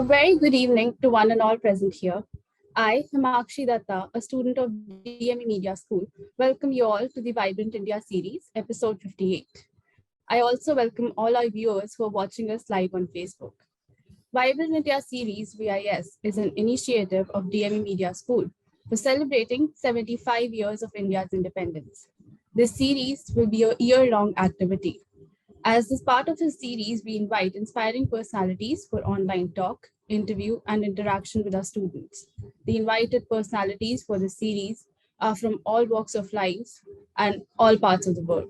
A very good evening to one and all present here. I, Himakshi Datta, a student of DME Media School, welcome you all to the Vibrant India series, episode 58. I also welcome all our viewers who are watching us live on Facebook. Vibrant India series, VIS, is an initiative of DME Media School for celebrating 75 years of India's independence. This series will be a year-long activity. As this part of the series, we invite inspiring personalities for online talk, interview, and interaction with our students. The invited personalities for the series are from all walks of life and all parts of the world.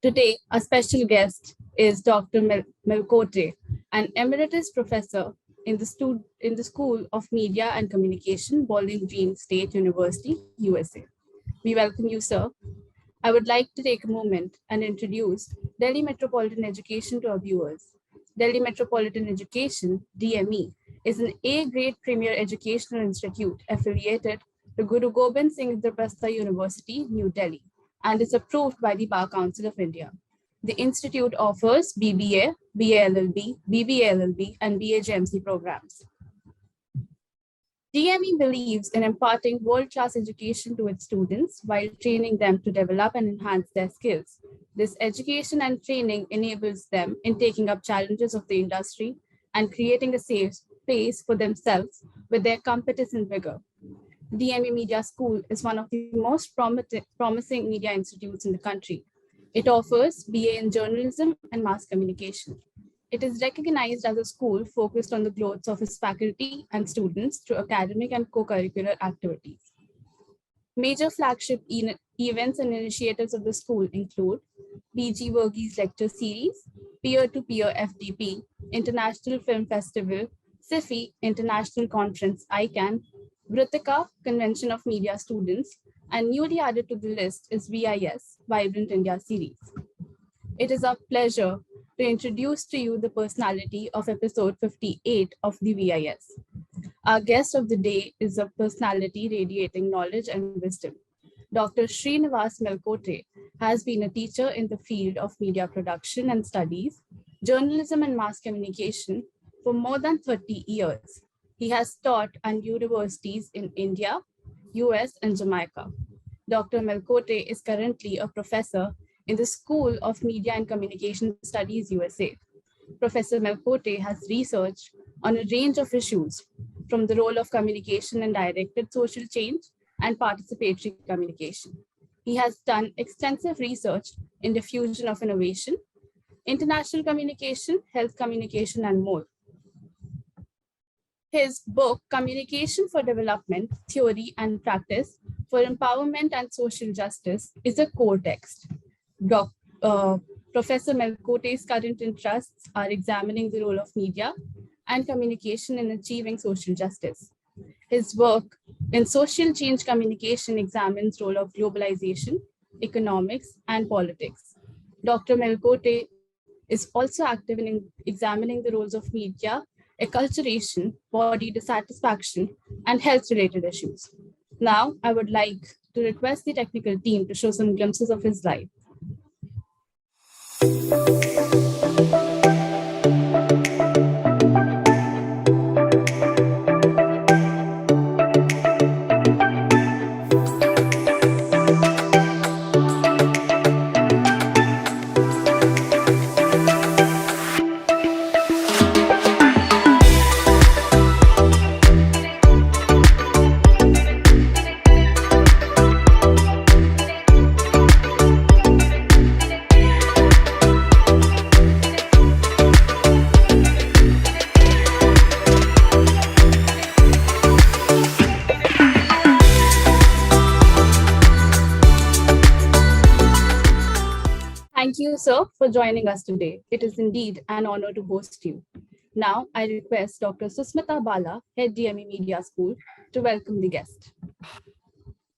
Today, our special guest is Dr. Melkote, an emeritus professor in the School of Media and Communication, Bowling Green State University, USA. We welcome you, sir. I would like to take a moment and introduce Delhi Metropolitan Education to our viewers. Delhi Metropolitan Education, DME, is an A-grade premier educational institute affiliated to Guru Gobind Singh Indraprastha University, New Delhi, and is approved by the Bar Council of India. The institute offers BBA, BA LLB, BBA LLB, and BA GMC programs. DME believes in imparting world-class education to its students while training them to develop and enhance their skills. This education and training enables them in taking up challenges of the industry and creating a safe space for themselves with their competence and vigor. DME Media School is one of the most promising media institutes in the country. It offers BA in journalism and mass communication. It is recognized as a school focused on the growth of its faculty and students through academic and co-curricular activities. Major flagship events and initiatives of the school include B.G. Verghese Lecture Series, Peer-to-Peer FDP, International Film Festival, SIFI International Conference ICANN, Vritika Convention of Media Students, and newly added to the list is VIS, Vibrant India Series. It is our pleasure to introduce to you the personality of episode 58 of the VIS. Our guest of the day is a personality radiating knowledge and wisdom. Dr. Srinivas Melkote has been a teacher in the field of media production and studies, journalism and mass communication for more than 30 years. He has taught at universities in India, US, and Jamaica. Dr. Melkote is currently a professor in the School of Media and Communication Studies, USA. Professor Melkote has researched on a range of issues, from the role of communication in directed social change and participatory communication. He has done extensive research in diffusion of innovation, international communication, health communication, and more. His book, Communication for Development, Theory and Practice for Empowerment and Social Justice, is a core text. Professor Melkote's current interests are examining the role of media and communication in achieving social justice. His work in social change communication examines the role of globalization, economics, and politics. Dr. Melkote is also active in examining the roles of media, acculturation, body dissatisfaction, and health-related issues. Now, I would like to request the technical team to show some glimpses of his life. Thank you, sir, for joining us today. It is indeed an honor to host you. Now, I request Dr. Susmita Bala, Head DME Media School, to welcome the guest.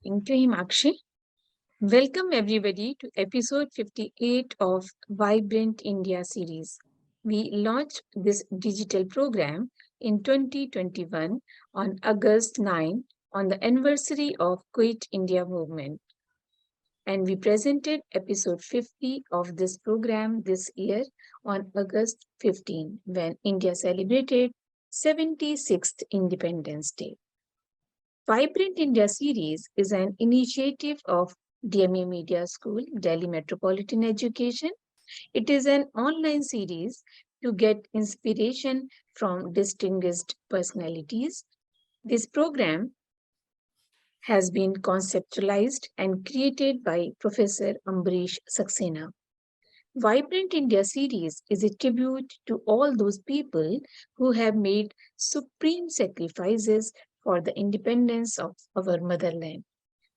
Thank you, Himakshi. Welcome everybody to episode 58 of Vibrant India series. We launched this digital program in 2021 on August 9 on the anniversary of Quit India movement. And we presented episode 50 of this program this year on August 15 when India celebrated 76th Independence Day. Vibrant India series is an initiative of DME Media School, Delhi Metropolitan Education. It is an online series to get inspiration from distinguished personalities. This program has been conceptualized and created by Professor Ambrish Saxena. Vibrant India series is a tribute to all those people who have made supreme sacrifices for the independence of our motherland.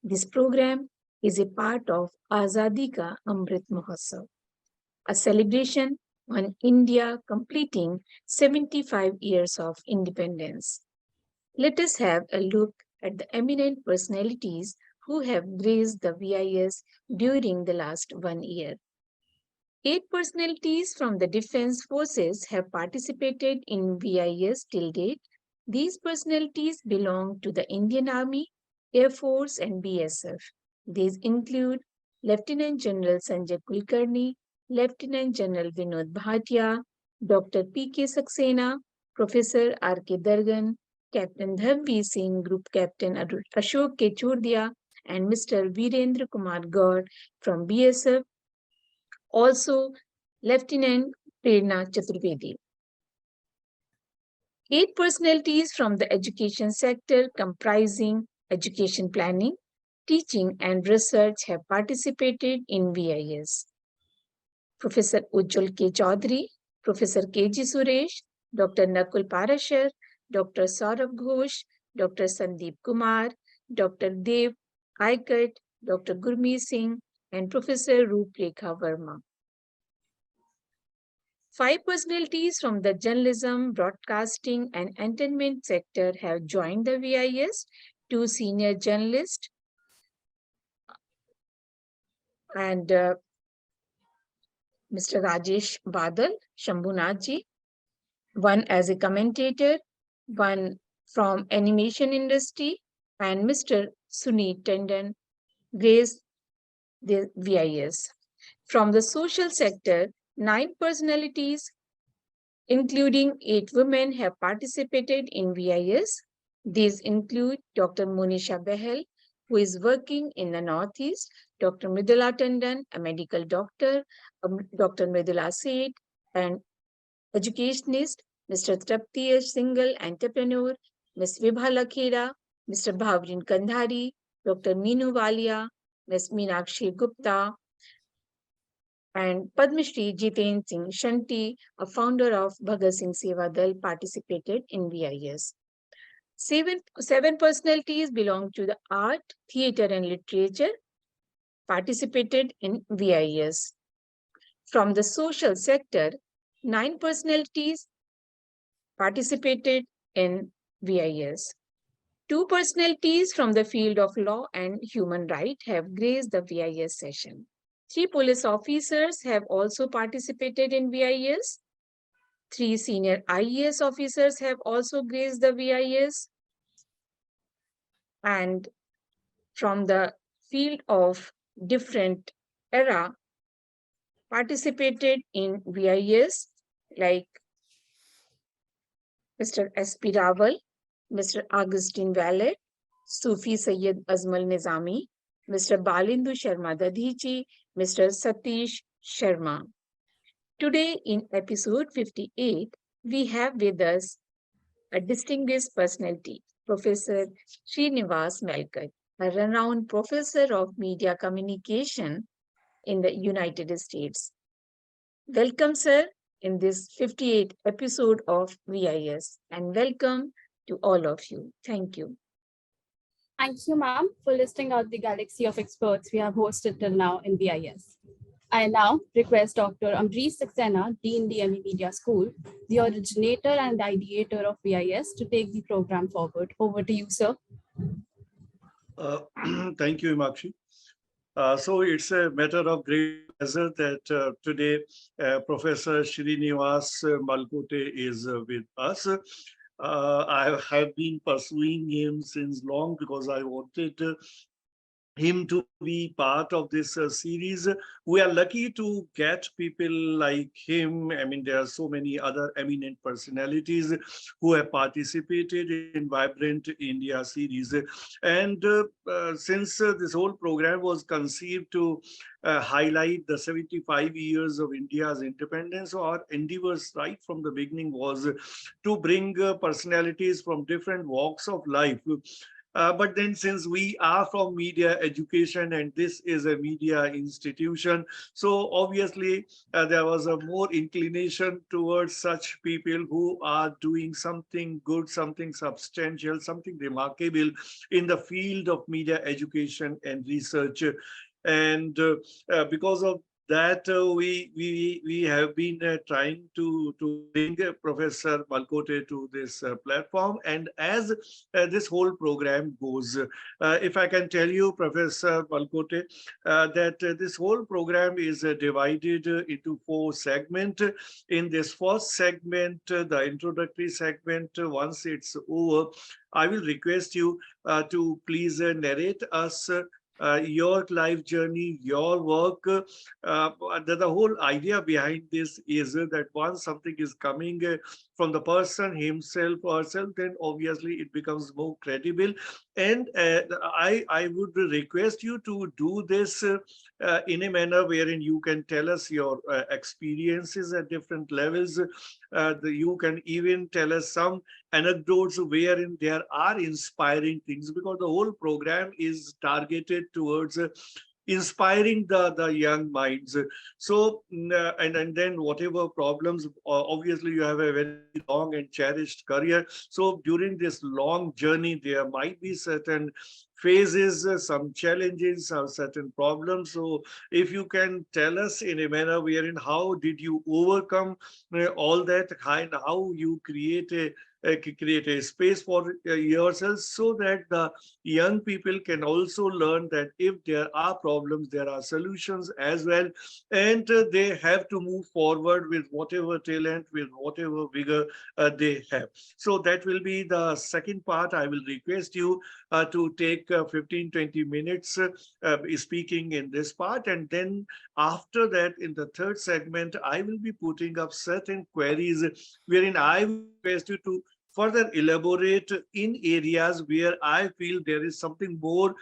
This program is a part of Azadi Ka Amrit Mahotsav, a celebration on India completing 75 years of independence. Let us have a look at the eminent personalities who have graced the VIS during the last 1 year. 8 personalities from the Defense Forces have participated in VIS till date. These personalities belong to the Indian Army, Air Force, and BSF. These include Lieutenant General Sanjay Kulkarni, Lieutenant General Vinod Bhatia, Dr. P.K. Saxena, Professor R.K. Dargan, Captain Dharmveer Singh, Group Captain Ashok Kechurdia, and Mr. Virendra Kumar Gaur from BSF, also Lieutenant Prerna Chaturvedi. 8 personalities from the education sector comprising education planning, teaching and research have participated in VIS. Professor Ujjwal K. Chaudhary, Professor K.G. Suresh, Dr. Nakul Parashar, Dr. Saurabh Ghosh, Dr. Sandeep Kumar, Dr. Dev Aikat, Dr. Gurmeet Singh, and Professor Rooprekha Verma. 5 personalities from the journalism, broadcasting, and entertainment sector have joined the VIS. 2 senior journalists and Mr. Rajesh Badal, Shambhunathji, one as a commentator, one from animation industry, and Mr. Suneet Tandon graced the VIS. From the social sector, 9 personalities, including 8 women, have participated in VIS. These include Dr. Monisha Behel, who is working in the Northeast, Dr. Mridula Tandon, a medical doctor, Dr. Mridula Seth, an educationist, Mr. Trapti, a single entrepreneur, Ms. Vibha Lakhera, Mr. Bhavrin Kandhari, Dr. Meenu Walia, Ms. Meenakshi Gupta, and Padmashri Jiten Singh Shanti, a founder of Bhagat Singh Seva Dal, participated in VIS. 7 personalities belong to the art, theatre, and literature, participated in VIS. From the social sector, 9 personalities participated in VIS. 2 personalities from the field of law and human rights have graced the VIS session. 3 police officers have also participated in VIS. 3 senior IAS officers have also graced the VIS. And from the field of different era participated in VIS like Mr. S.P. Rawal, Mr. Augustine Wallet, Sufi Sayyid Azmal Nizami, Mr. Balindu Sharma Dadhichi, Mr. Satish Sharma. Today in episode 58, we have with us a distinguished personality, Professor Srinivas Melkote, a renowned professor of media communication in the United States. Welcome, sir, in this 58th episode of VIS, and welcome to all of you. Thank you. Thank you, ma'am, for listing out the galaxy of experts we have hosted till now in VIS. I now request Dr. Amrit Saxena, Dean DME Media School, the originator and ideator of VIS, to take the program forward. Over to you, sir. Thank you, Imakshi. So it's a matter of great pleasure that today Professor Srinivas Melkote is with us. I have been pursuing him since long because I wanted him to be part of this series. We are lucky to get people like him. I mean, there are so many other eminent personalities who have participated in Vibrant India series. And since this whole program was conceived to highlight the 75 years of India's independence, so our endeavors right from the beginning was to bring personalities from different walks of life. But then since we are from media education and this is a media institution, so obviously there was a more inclination towards such people who are doing something good, something substantial, something remarkable in the field of media education and research. And because of that, we have been trying to bring Professor Malkote to this platform. And as this whole program goes, if I can tell you, Professor Malkote, that this whole program is divided into 4 segments. In this first segment, the introductory segment, once it's over, I will request you to please narrate us your life journey, your work. The whole idea behind this is that once something is coming from the person himself or herself, then obviously it becomes more credible. And I would request you to do this in a manner wherein you can tell us your experiences at different levels. You can even tell us some anecdotes wherein there are inspiring things, because the whole program is targeted towards inspiring the young minds. So and then whatever problems, obviously you have a very long and cherished career, so during this long journey there might be certain phases, some challenges, some certain problems. So if you can tell us in a manner wherein how did you overcome all that, and how you create a space for yourselves, so that the young people can also learn that if there are problems, there are solutions as well, and they have to move forward with whatever talent, with whatever vigor they have. So that will be the second part. I will request you to take 15-20 minutes speaking in this part, and then after that, in the third segment, I will be putting up certain queries wherein I will request you to further elaborate in areas where I feel there is something more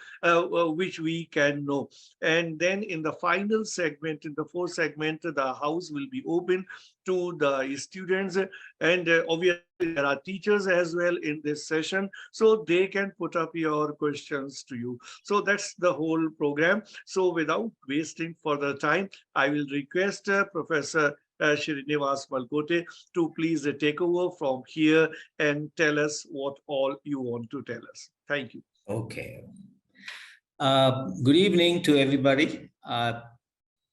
which we can know. And then in the final segment, in the fourth segment, the house will be open to the students. And obviously there are teachers as well in this session, so they can put up your questions to you. So that's the whole program. So without wasting further time, I will request Professor Srinivas Melkote to please take over from here and tell us what all you want to tell us. Thank you. Okay. Good evening to everybody. I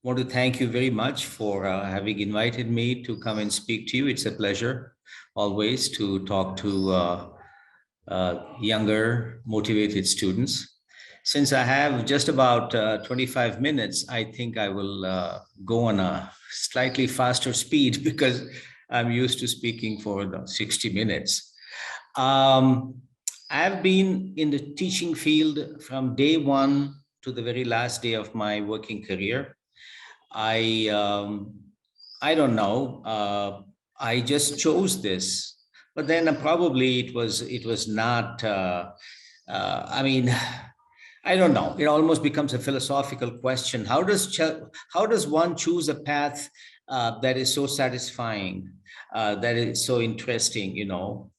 want to thank you very much for having invited me to come and speak to you. It's a pleasure always to talk to younger, motivated students. Since I have just about 25 minutes, I think I will go on a slightly faster speed because I'm used to speaking for the 60 minutes. I've been in the teaching field from day one to the very last day of my working career. I don't know. I just chose this, but then probably it was not. I mean, I don't know. It almost becomes a philosophical question. How does one choose a path that is so satisfying, that is so interesting? You know,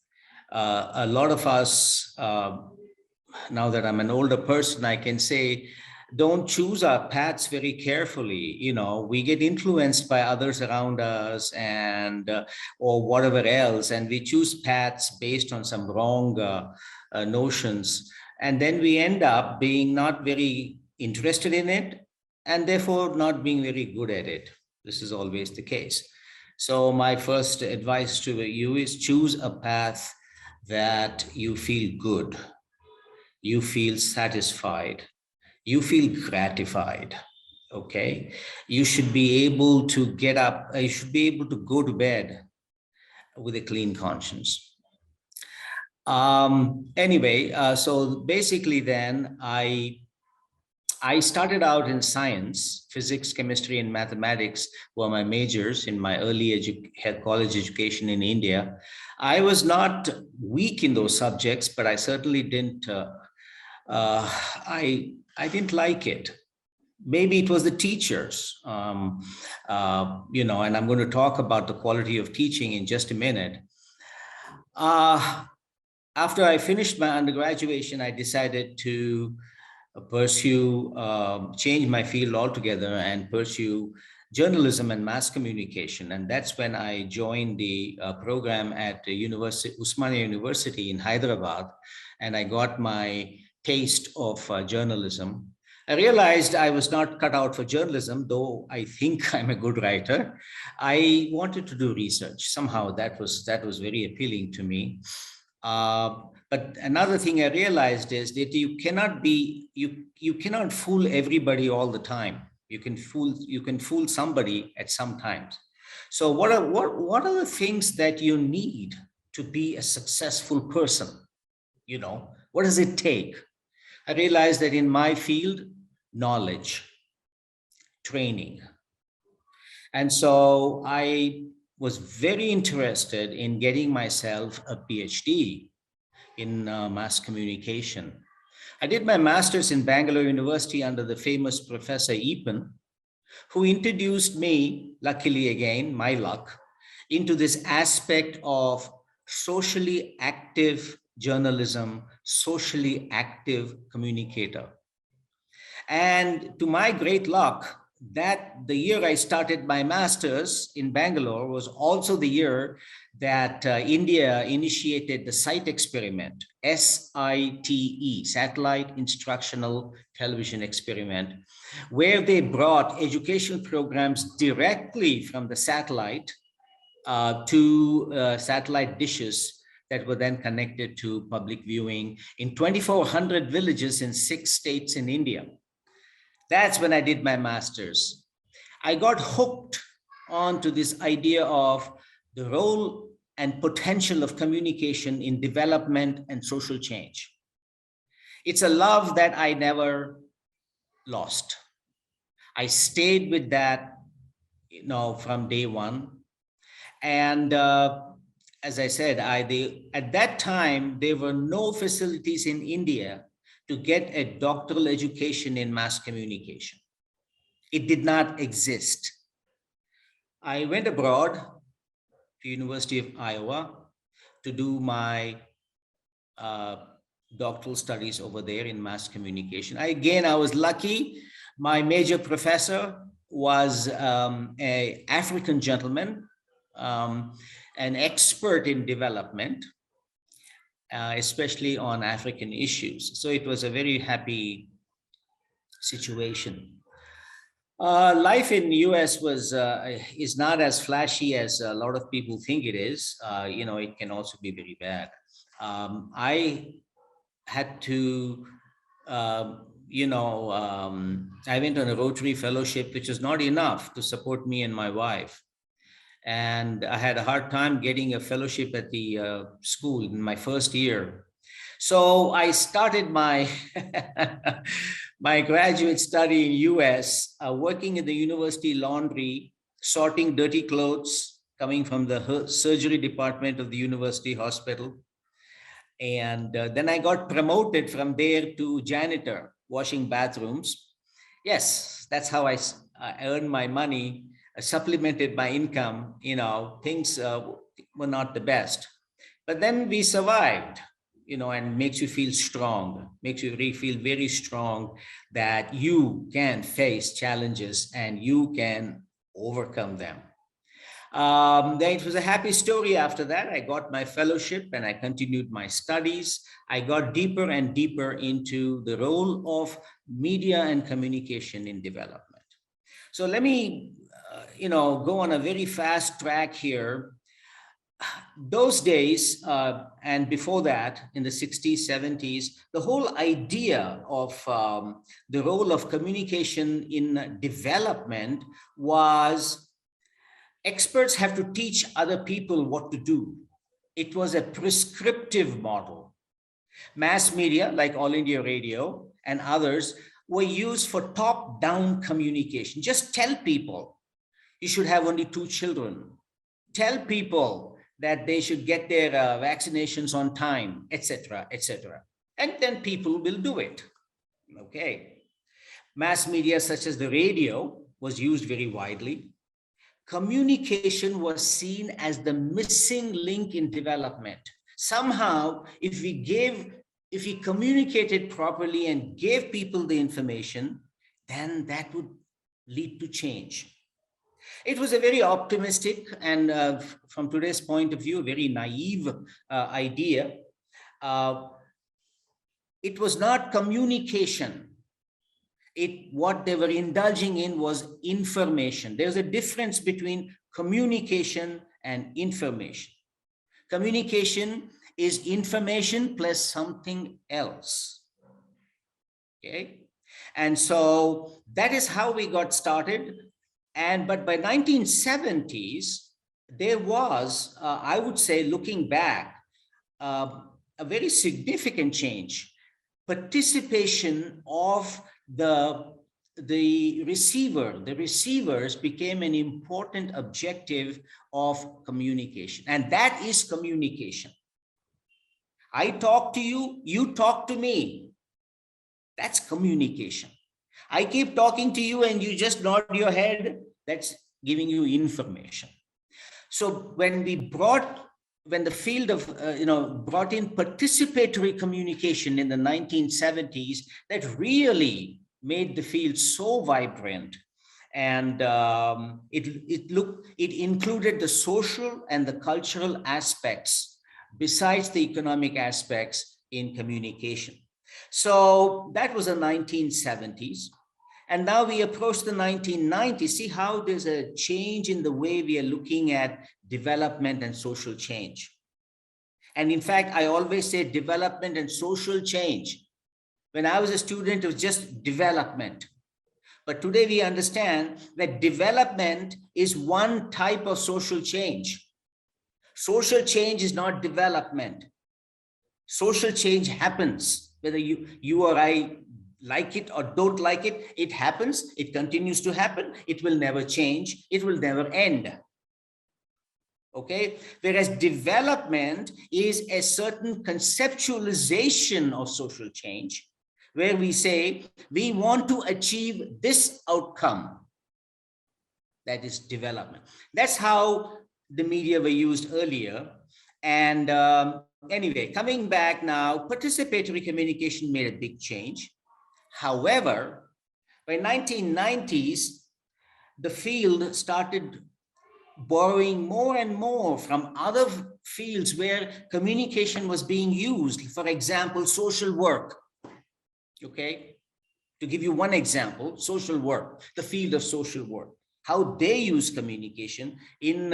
a lot of us. Now that I'm an older person, I can say, don't choose our paths very carefully. You know, we get influenced by others around us and or whatever else, and we choose paths based on some wrong notions, and then we end up being not very interested in it, and therefore not being very good at it. This is always the case. So my first advice to you is choose a path that you feel good, you feel satisfied, you feel gratified. Okay, you should be able to get up, you should be able to go to bed with a clean conscience. Anyway, so basically then I I started out in science. Physics, chemistry, and mathematics were my majors in my early college education in India. I was not weak in those subjects, but I certainly didn't. I didn't like it. Maybe it was the teachers, and I'm going to talk about the quality of teaching in just a minute. After I finished my undergraduation, I decided to pursue, change my field altogether and pursue journalism and mass communication. And that's when I joined the program at the Usmania University in Hyderabad, and I got my taste of journalism. I realized I was not cut out for journalism, though I think I'm a good writer. I wanted to do research. Somehow that was very appealing to me. But another thing I realized is that you cannot fool everybody all the time. You can fool somebody at some times. So what are the things that you need to be a successful person? What does it take? I realized that in my field, knowledge, training. And so I was very interested in getting myself a PhD in mass communication. I did my master's in Bangalore University under the famous Professor Eapen, who introduced me, luckily again, my luck, into this aspect of socially active journalism, socially active communicator. And to my great luck, that the year I started my master's in Bangalore was also the year that India initiated the SITE experiment, SITE, Satellite Instructional Television Experiment, where they brought educational programs directly from the satellite to satellite dishes that were then connected to public viewing in 2,400 villages in 6 states in India. That's when I did my master's. I got hooked onto this idea of the role and potential of communication in development and social change. It's a love that I never lost. I stayed with that, from day one. And as I said, at that time, there were no facilities in India to get a doctoral education in mass communication. It did not exist. I went abroad to University of Iowa to do my doctoral studies over there in mass communication. I was lucky. My major professor was an African gentleman, an expert in development, especially on African issues. So it was a very happy situation. Life in the US is not as flashy as a lot of people think it is. It can also be very bad. I had to, I went on a Rotary Fellowship, which was not enough to support me and my wife. And I had a hard time getting a fellowship at the school in my first year. So I started my my graduate study in US, working in the university laundry, sorting dirty clothes coming from the surgery department of the university hospital. And then I got promoted from there to janitor, washing bathrooms. Yes, that's how I earned my money, supplemented my income. Things were not the best. But then we survived, and makes you feel strong, makes you really feel very strong that you can face challenges and you can overcome them. Then it was a happy story after that. I got my fellowship and I continued my studies. I got deeper and deeper into the role of media and communication in development. So let me, go on a very fast track here. Those days, and before that, in the 60s, 70s, the whole idea of the role of communication in development was experts have to teach other people what to do. It was a prescriptive model. Mass media, like All India Radio and others, were used for top-down communication. Just tell people you should have only 2 children. Tell people that they should get their vaccinations on time, etc., etc. And then people will do it. Okay. Mass media such as the radio was used very widely. Communication was seen as the missing link in development. Somehow, if we communicated properly and gave people the information, then that would lead to change. It was a very optimistic and from today's point of view, very naive idea. It was not communication. What they were indulging in was information. There's a difference between communication and information. Communication is information plus something else. Okay. And so that is how we got started. But by 1970s, there was, I would say, looking back, a very significant change. Participation of the receivers became an important objective of communication, and that is communication. I talk to you, you talk to me. That's communication. I keep talking to you and you just nod your head. That's giving you information. So when the field of, brought in participatory communication in the 1970s, that really made the field so vibrant. And it included the social and the cultural aspects besides the economic aspects in communication. So that was the 1970s. And now we approach the 1990s. See how there's a change in the way we are looking at development and social change. And in fact, I always say development and social change. When I was a student, it was just development. But today we understand that development is one type of social change. Social change is not development. Social change happens, whether you or I like it or don't like it, it happens, it continues to happen, it will never change, it will never end. Okay, whereas development is a certain conceptualization of social change, where we say we want to achieve this outcome. That is development. That's how the media were used earlier. And anyway, coming back now, participatory communication made a big change. However, by 1990s, the field started borrowing more and more from other fields where communication was being used. For example, social work. Okay, to give you one example, social work, the field of social work, how they use communication in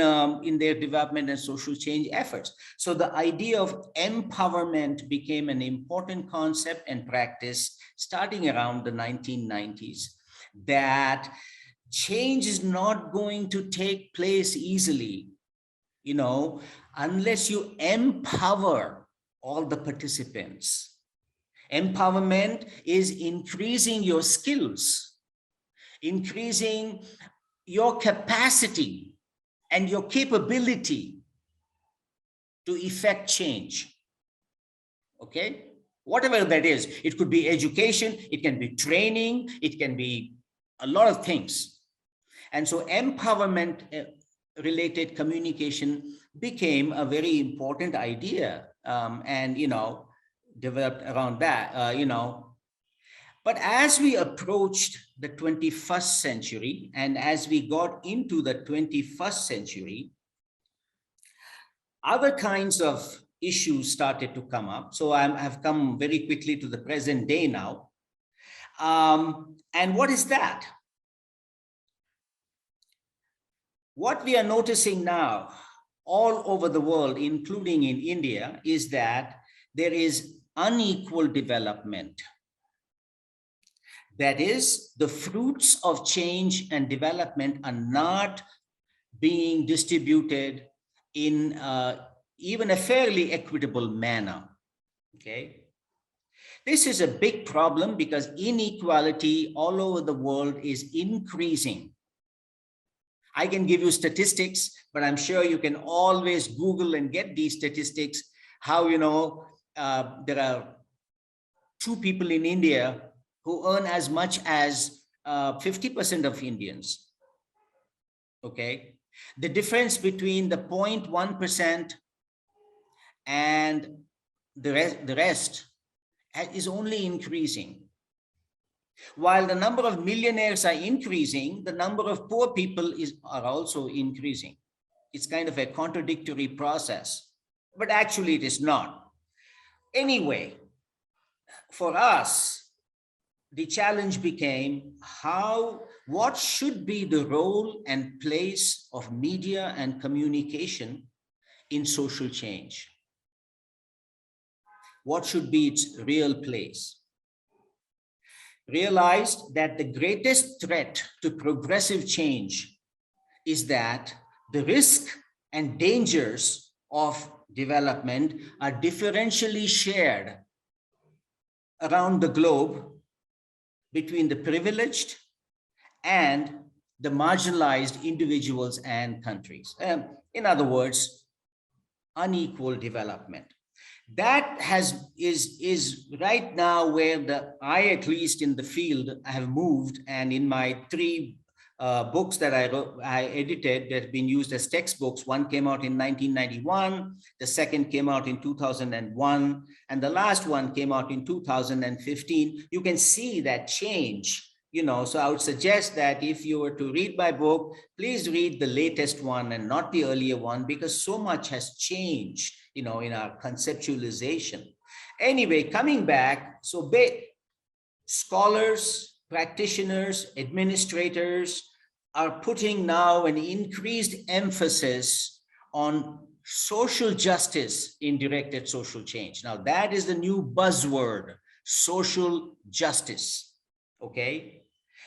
their development and social change efforts. So the idea of empowerment became an important concept and practice starting around the 1990s, that change is not going to take place easily, unless you empower all the participants. Empowerment is increasing your skills, increasing your capacity and your capability to effect change. Okay, whatever that is, it could be education, it can be training, it can be a lot of things. And so empowerment related communication became a very important idea, and developed around that, But as we approached the 21st century, and as we got into the 21st century, other kinds of issues started to come up. So I've come very quickly to the present day now. And what is that? What we are noticing now all over the world, including in India, is that there is unequal development. That is, the fruits of change and development are not being distributed in even a fairly equitable manner. Okay. This is a big problem because inequality all over the world is increasing. I can give you statistics, but I'm sure you can always Google and get these statistics. How, there are 2 people in India who earn as much as 50% of Indians. Okay. The difference between the 0.1% and the rest is only increasing. While the number of millionaires are increasing, the number of poor people are also increasing. It's kind of a contradictory process, but actually it is not. Anyway, for us, the challenge became what should be the role and place of media and communication in social change? What should be its real place? Realized that the greatest threat to progressive change is that the risk and dangers of development are differentially shared around the globe between the privileged and the marginalized individuals and countries. In other words, unequal development. That is right now where I, at least in the field, have moved, and in my 3 books that I edited that have been used as textbooks. One came out in 1991, the second came out in 2001, and the last one came out in 2015. You can see that change, so I would suggest that if you were to read my book, please read the latest one and not the earlier one, because so much has changed, in our conceptualization. Anyway, coming back, so scholars, practitioners, administrators are putting now an increased emphasis on social justice in directed social change. Now, that is the new buzzword, social justice, okay?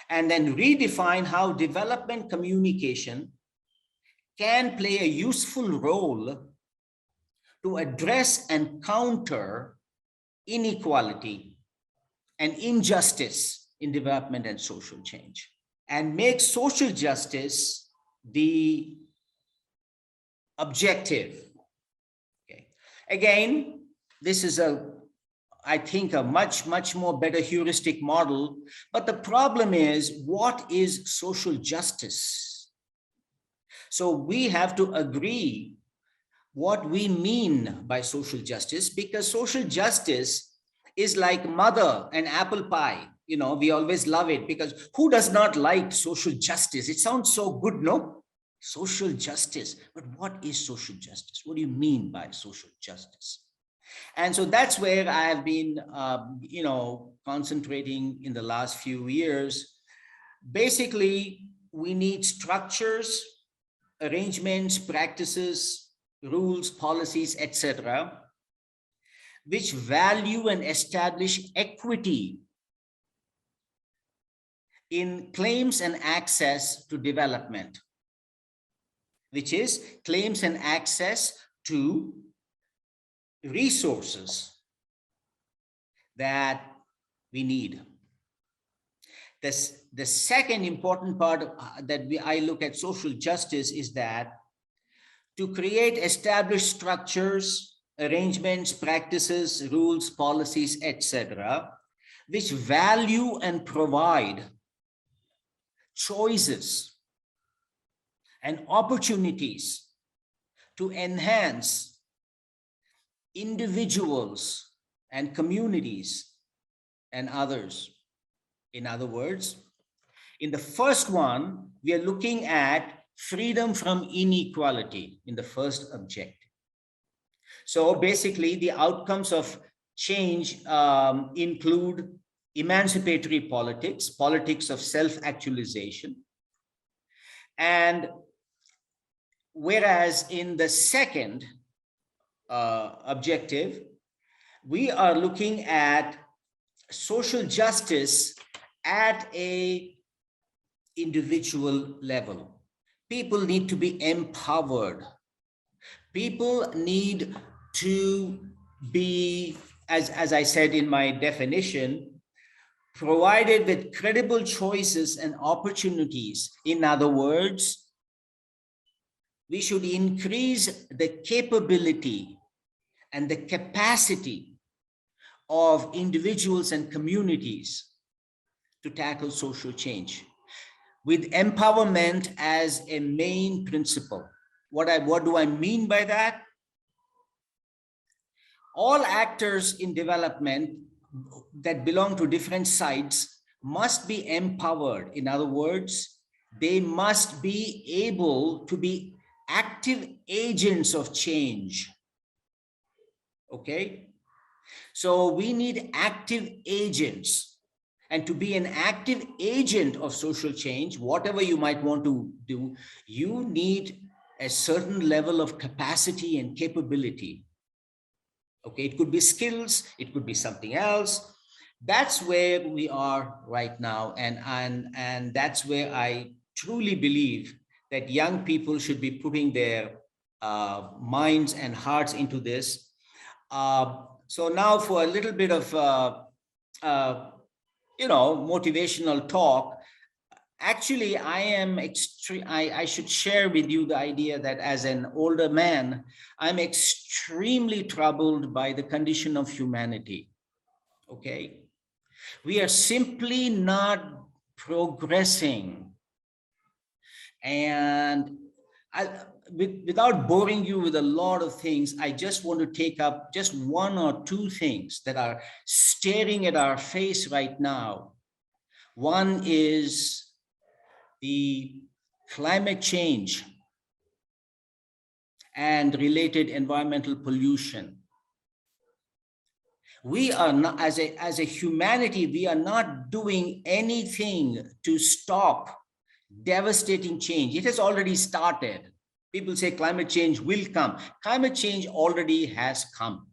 And then redefine how development communication can play a useful role to address and counter inequality and injustice in development and social change, and make social justice the objective. Okay. Again, this is I think a much more better heuristic model, but the problem is, what is social justice? So we have to agree what we mean by social justice, because social justice is like mother and apple pie. We always love it, because who does not like social justice? It sounds so good, no? Social justice. But what is social justice? What do you mean by social justice? And so that's where I have been, concentrating in the last few years. Basically, we need structures, arrangements, practices, rules, policies, etc., which value and establish equity in claims and access to development, which is claims and access to resources that we need. The second important part I look at social justice is that to create established structures, arrangements, practices, rules, policies, etc., which value and provide choices and opportunities to enhance individuals and communities and others. In other words, in the first one, we are looking at freedom from inequality in the first objective. So basically, the outcomes of change include emancipatory politics, politics of self-actualization. And whereas in the second objective, we are looking at social justice at an individual level. People need to be empowered. People need to be as I said in my definition, provided with credible choices and opportunities. In other words, we should increase the capability and the capacity of individuals and communities to tackle social change, with empowerment as a main principle. What do I mean by that? All actors in development that belong to different sides must be empowered. In other words, they must be able to be active agents of change. Okay? So we need active agents. And to be an active agent of social change, whatever you might want to do, you need a certain level of capacity and capability. Okay, it could be skills, it could be something else. That's where we are right now. And that's where I truly believe that young people should be putting their minds and hearts into this. So now for a little bit of motivational talk. Actually, I should share with you the idea that as an older man, I'm extremely troubled by the condition of humanity. Okay, we are simply not progressing. And without boring you with a lot of things, I just want to take up just one or two things that are staring at our face right now. One is the climate change and related environmental pollution. We are not, as a humanity, we are not doing anything to stop devastating change. It has already started. People say climate change will come. Climate change already has come.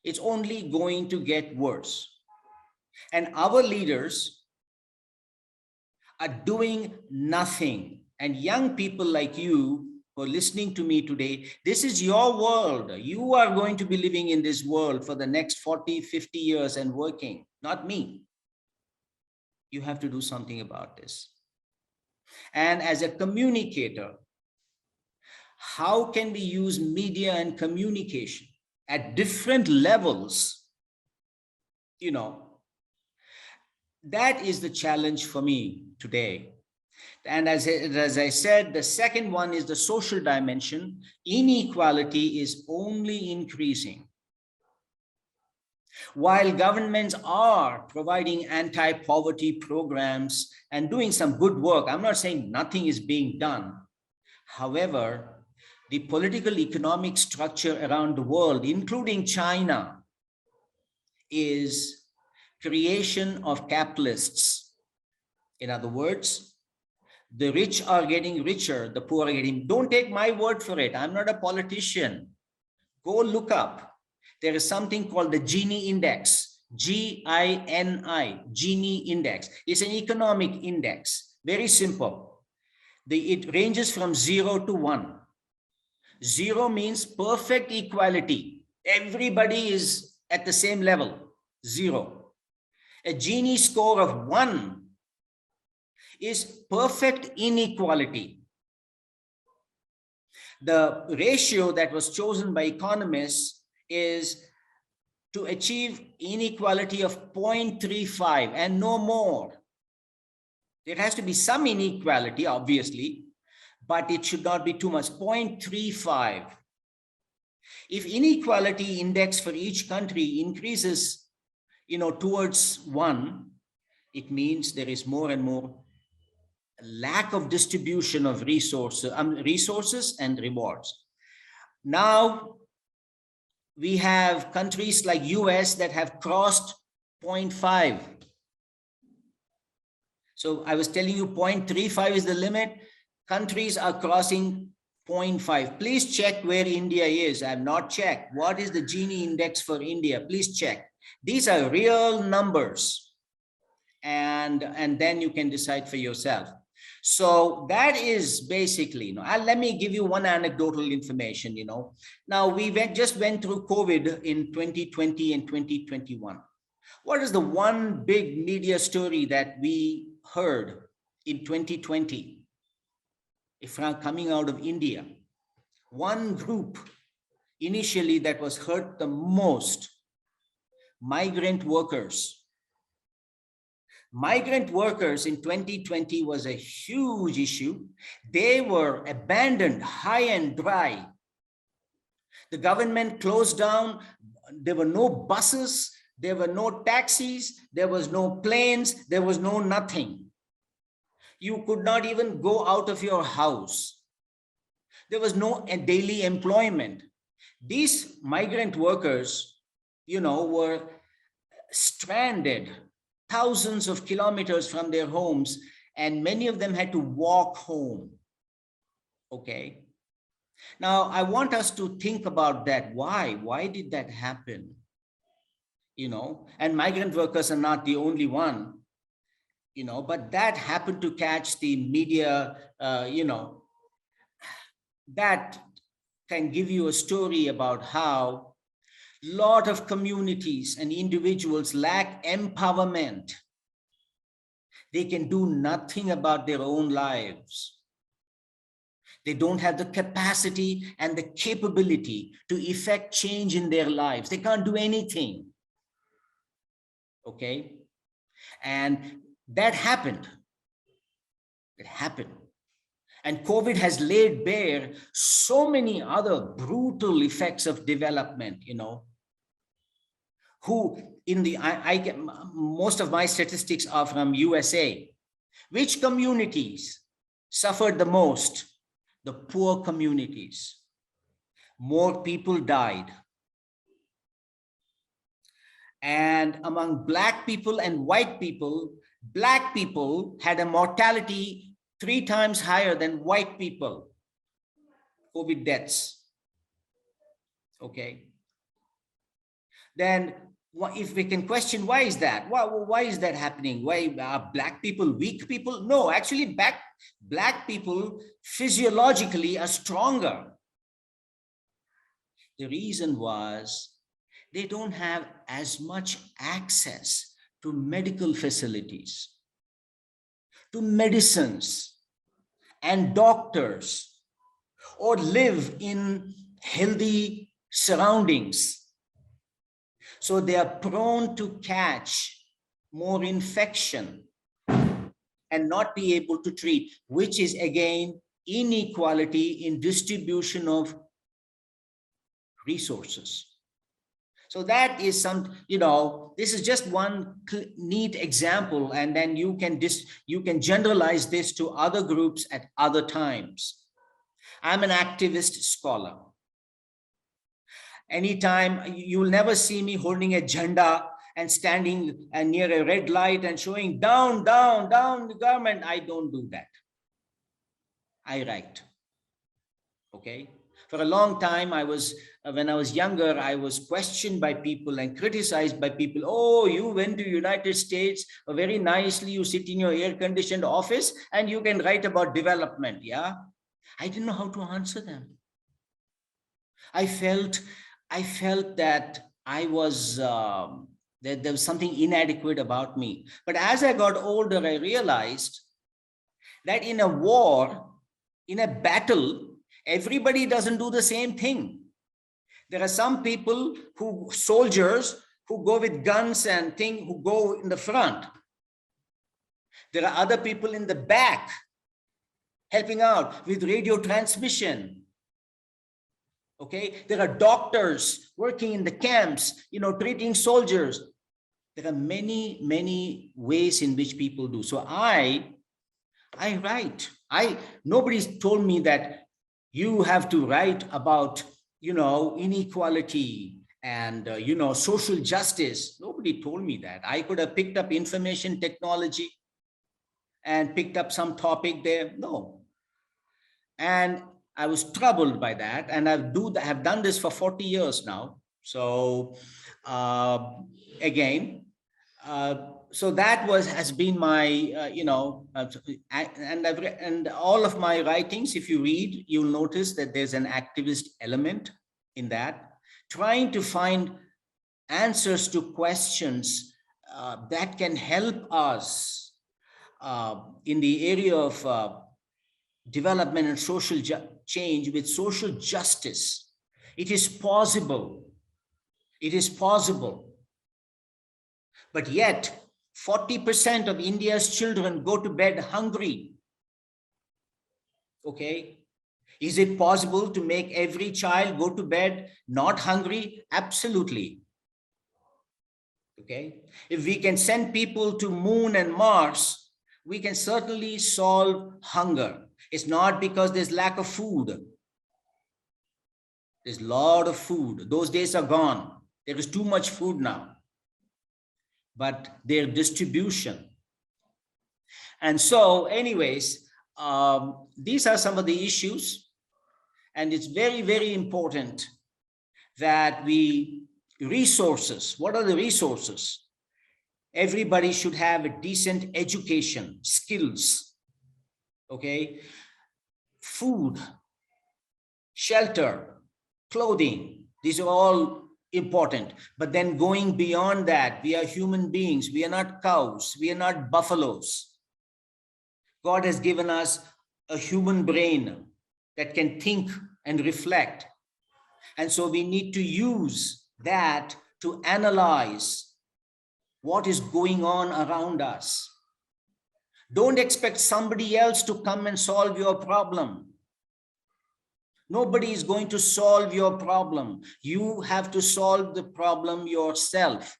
It's only going to get worse. And our leaders are doing nothing. And young people like you who are listening to me today, this is your world. You are going to be living in this world for the next 40, 50 years and working, not me. You have to do something about this. And as a communicator, how can we use media and communication at different levels? That is the challenge for me today. And as I said, the second one is the social dimension. Inequality is only increasing. While governments are providing anti-poverty programs and doing some good work, I'm not saying nothing is being done. However, the political economic structure around the world, including China, is creation of capitalists. In other words, the rich are getting richer, the poor are getting. Don't take my word for it. I'm not a politician. Go look up. There is something called the Gini Index, G-I-N-I, Gini Index. It's an economic index, very simple. It ranges from 0 to 1. 0 means perfect equality. Everybody is at the same level, 0. A Gini score of 1 is perfect inequality. The ratio that was chosen by economists is to achieve inequality of 0.35 and no more. There has to be some inequality, obviously, but it should not be too much, 0.35. If inequality index for each country increases towards 1, it means there is more and more lack of distribution of resources and rewards. Now, we have countries like US that have crossed 0.5. So I was telling you 0.35 is the limit. Countries are crossing 0.5. Please check where India is. I have not checked. What is the Gini index for India? Please check. These are real numbers. And then you can decide for yourself. So that is basically, let me give you one anecdotal information, Now we just went through COVID in 2020 and 2021. What is the one big media story that we heard in 2020? If I'm coming out of India, one group initially that was hurt the most, migrant workers. Migrant workers in 2020 was a huge issue. They were abandoned high and dry. The government closed down. There were no buses. There were no taxis. There was no planes. There was no nothing. You could not even go out of your house. There was no daily employment. These migrant workers, were stranded thousands of kilometers from their homes, and many of them had to walk home. Okay. Now, I want us to think about that. Why? Why did that happen? And migrant workers are not the only one, but that happened to catch the media, that can give you a story about how a lot of communities and individuals lack empowerment. They can do nothing about their own lives. They don't have the capacity and the capability to effect change in their lives. They can't do anything. Okay? And that happened. It happened. And COVID has laid bare so many other brutal effects of development, who in the, I get, most of my statistics are from USA. Which communities suffered the most? The poor communities. More people died. And among Black people and white people, Black people had a mortality 3 times higher than white people, COVID deaths. Okay. Then if we can question, why is that? Why is that happening? Why are Black people weak people? No, actually Black people physiologically are stronger. The reason was they don't have as much access to medical facilities, to medicines and doctors, or live in healthy surroundings. So they are prone to catch more infection and not be able to treat, which is again inequality in distribution of resources. So that is some, this is just one neat example, and then you can generalize this to other groups at other times. I'm an activist scholar. Anytime, you'll never see me holding a jhanda and standing near a red light and showing down, down, down the government. I don't do that. I write. Okay. For a long time, when I was younger, I was questioned by people and criticized by people. Oh, you went to United States very nicely. You sit in your air-conditioned office and you can write about development. Yeah. I didn't know how to answer them. I felt that I was, that there was something inadequate about me. But as I got older, I realized that in a war, in a battle, everybody doesn't do the same thing. There are some people soldiers who go with guns and who go in the front. There are other people in the back helping out with radio transmission. Okay, there are doctors working in the camps, treating soldiers. There are many, many ways in which people do. So I write. Nobody's told me that you have to write about, inequality and, social justice. Nobody told me that. I could have picked up information technology and picked up some topic there. No. And I was troubled by that. And have done this for 40 years now. So again, So that has been my, and all of my writings, if you read, you'll notice that there's an activist element in that, trying to find answers to questions that can help us in the area of development and social change with social justice. It is possible. It is possible. But yet, 40% of India's children go to bed hungry. Okay. Is it possible to make every child go to bed not hungry? Absolutely. Okay. If we can send people to Moon and Mars, we can certainly solve hunger. It's not because there's lack of food. There's a lot of food. Those days are gone. There is too much food now. But their distribution. And so anyways, these are some of the issues. And it's very, very important that resources, what are the resources? Everybody should have a decent education, skills, okay? Food, shelter, clothing, these are all important. But then going beyond that, we are human beings. We are not cows. We are not buffaloes. God has given us a human brain that can think and reflect. And so we need to use that to analyze what is going on around us. Don't expect somebody else to come and solve your problem. Nobody is going to solve your problem. You have to solve the problem yourself.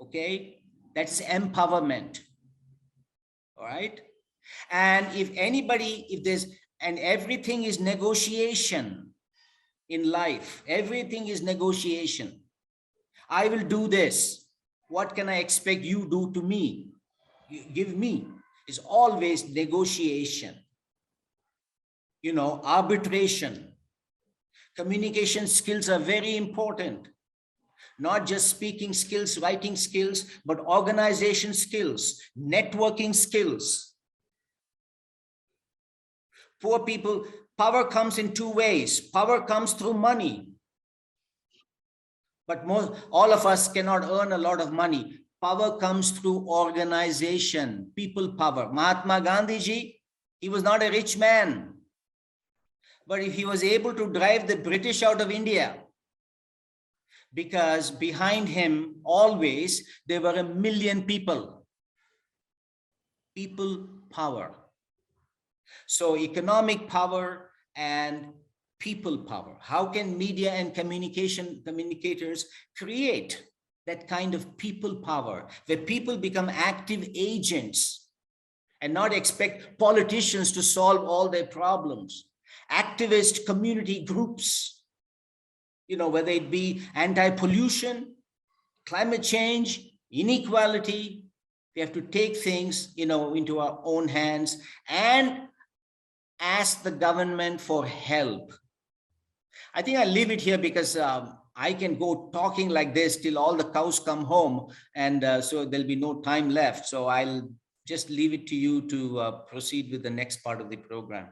Okay? That's empowerment. All right? And and everything is negotiation in life. Everything is negotiation. I will do this. What can I expect you do to me? You give me. It's always negotiation. Arbitration. Communication skills are very important. Not just speaking skills, writing skills, but organization skills, networking skills. Poor people, power comes in two ways. Power comes through money. But all of us cannot earn a lot of money. Power comes through organization, people power. Mahatma Gandhi ji, he was not a rich man. But if he was able to drive the British out of India, because behind him always there were 1 million people. People power. So economic power and people power. How can media and communicators create that kind of people power where people become active agents and not expect politicians to solve all their problems? Activist community groups, whether it be anti-pollution, climate change, inequality, we have to take things, into our own hands and ask the government for help. I think I'll leave it here because I can go talking like this till all the cows come home, and so there'll be no time left. So I'll just leave it to you to proceed with the next part of the program.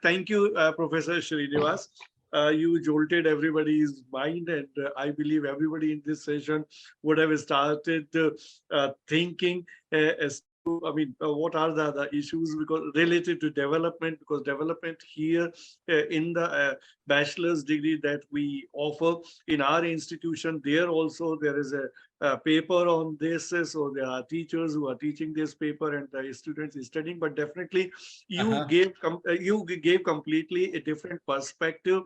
Thank you, Professor Srinivas. You jolted everybody's mind, and I believe everybody in this session would have started thinking as to, what are the issues related to development, because development here in the bachelor's degree that we offer in our institution, there is a paper on this, so there are teachers who are teaching this paper and the students is studying, but definitely you gave completely a different perspective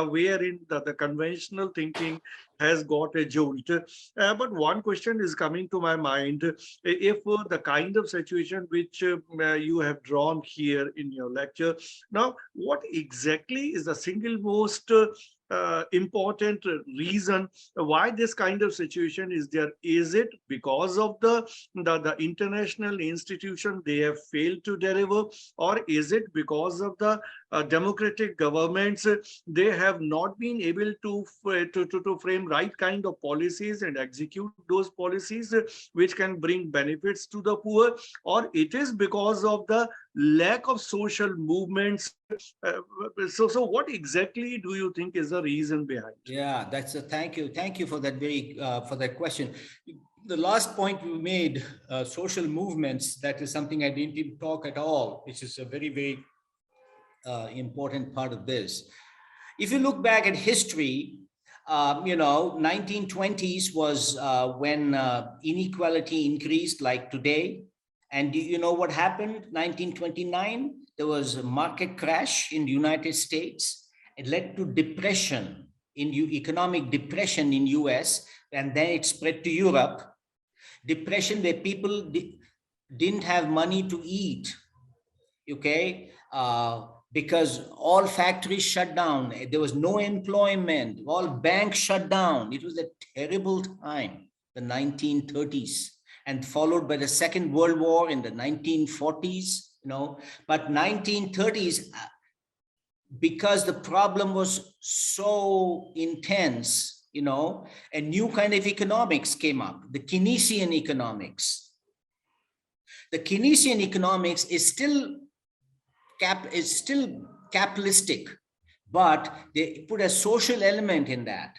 wherein the conventional thinking has got a jolt. But one question is coming to my mind: if the kind of situation which you have drawn here in your lecture, now what exactly is the single most important reason why this kind of situation is there? Is it because of the international institution they have failed to deliver, or is it because of the democratic governments, they have not been able to frame right kind of policies and execute those policies which can bring benefits to the poor, or it is because of the lack of social movements. So what exactly do you think is the reason behind? Yeah, that's a thank you for that for that question. The last point you made, social movements, that is something I didn't even talk at all, which is a very important part of this. If you look back at history, 1920s was when inequality increased like today. And you know what happened? 1929, there was a market crash in the United States. It led to depression, economic depression in US, and then it spread to Europe. Depression where people didn't have money to eat, okay? Because all factories shut down. There was no employment. All banks shut down. It was a terrible time, the 1930s, and followed by the Second World War in the 1940s, But 1930s, because the problem was so intense, a new kind of economics came up, the Keynesian economics. The Keynesian economics is still capitalistic, but they put a social element in that.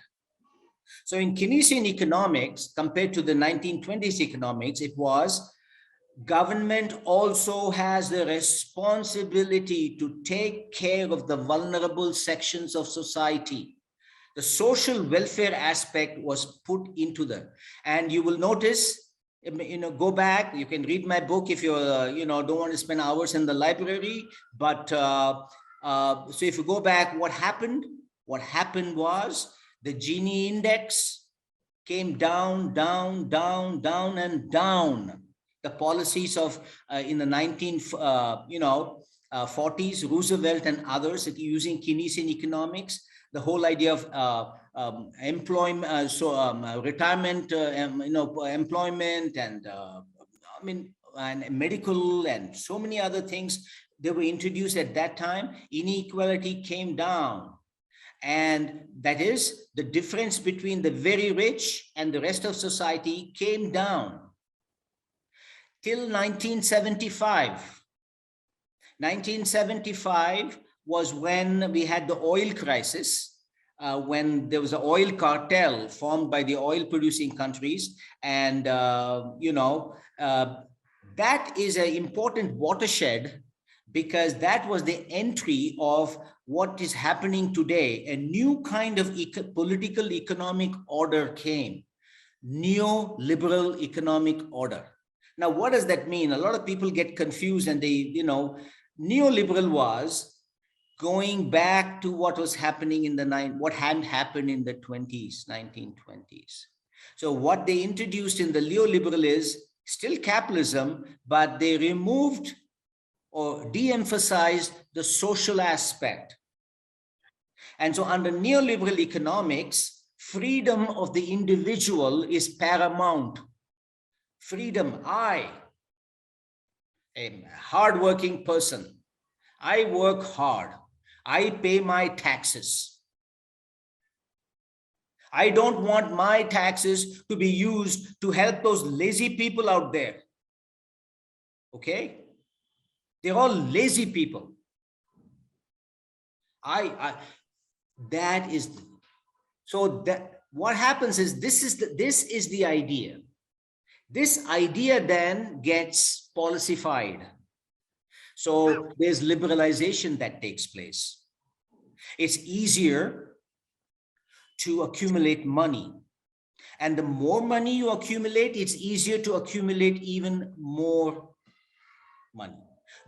So in Keynesian economics, compared to the 1920s economics, it was government also has the responsibility to take care of the vulnerable sections of society. The social welfare aspect was put into and you will notice, go back, you can read my book if you don't want to spend hours in the library, but so if you go back, what happened was the Gini index came down and down. The policies of in the 1940s, Roosevelt and others using Keynesian economics, the whole idea of employment, retirement, employment, and and medical, and so many other things, they were introduced at that time. Inequality came down, and that is the difference between the very rich and the rest of society came down till 1975. 1975 was when we had the oil crisis, when there was an oil cartel formed by the oil producing countries. And, that is an important watershed, because that was the entry of what is happening today. A new kind of political economic order came, neoliberal economic order. Now, what does that mean? A lot of people get confused, and they, neoliberal was going back to what was happening in what hadn't happened in the 1920s. So what they introduced in the neoliberal is still capitalism, but they removed or de-emphasized the social aspect. And so under neoliberal economics, freedom of the individual is paramount. Freedom, I am a hardworking person. I work hard. I pay my taxes. I don't want my taxes to be used to help those lazy people out there. Okay? They're all lazy people. What happens is this is the idea. This idea then gets policyfied. So there's liberalization that takes place. It's easier to accumulate money. And the more money you accumulate, it's easier to accumulate even more money.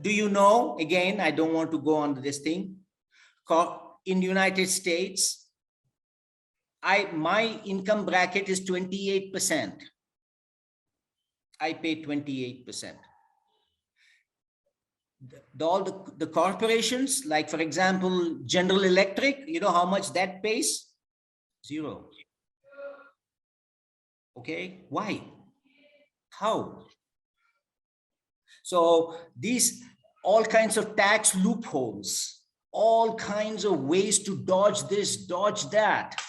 Do you know, again, I don't want to go on to this thing, in the United States, my income bracket is 28%. I pay 28%. All the corporations, like for example, General Electric, you know how much that pays? 0. Okay, why? How? So these all kinds of tax loopholes all kinds of ways to dodge this, dodge that.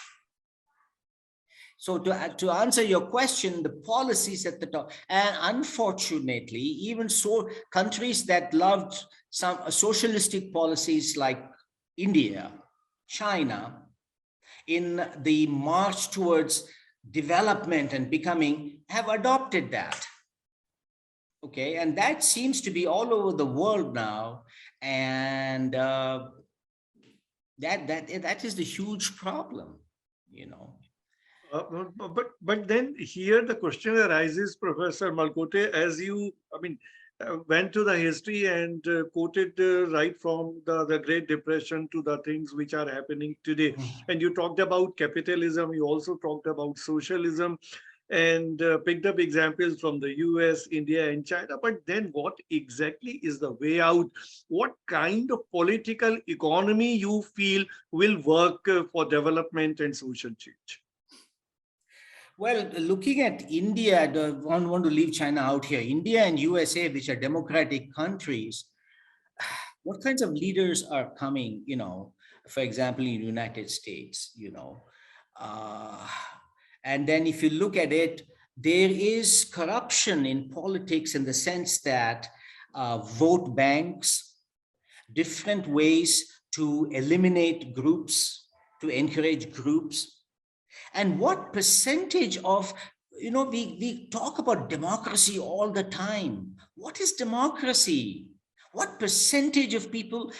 So to answer your question, the policies at the top, and unfortunately, even so, countries that loved some socialistic policies like India, China, in the march towards development and becoming, have adopted that. Okay, and that seems to be all over the world now, and that is the huge problem, you know. But then here the question arises, Professor Melkote, as you, went to the history and quoted right from the Great Depression to the things which are happening today. And you talked about capitalism, you also talked about socialism, and picked up examples from the US, India, and China. But then what exactly is the way out? What kind of political economy you feel will work for development and social change? Well, looking at India, I don't want to leave China out here. India and USA, which are democratic countries, what kinds of leaders are coming, you know, for example, in the United States, you know. And then if you look at it, there is corruption in politics in the sense that vote banks, different ways to eliminate groups, to encourage groups. And what percentage of, you know, we talk about democracy all the time. What is democracy? What percentage of people,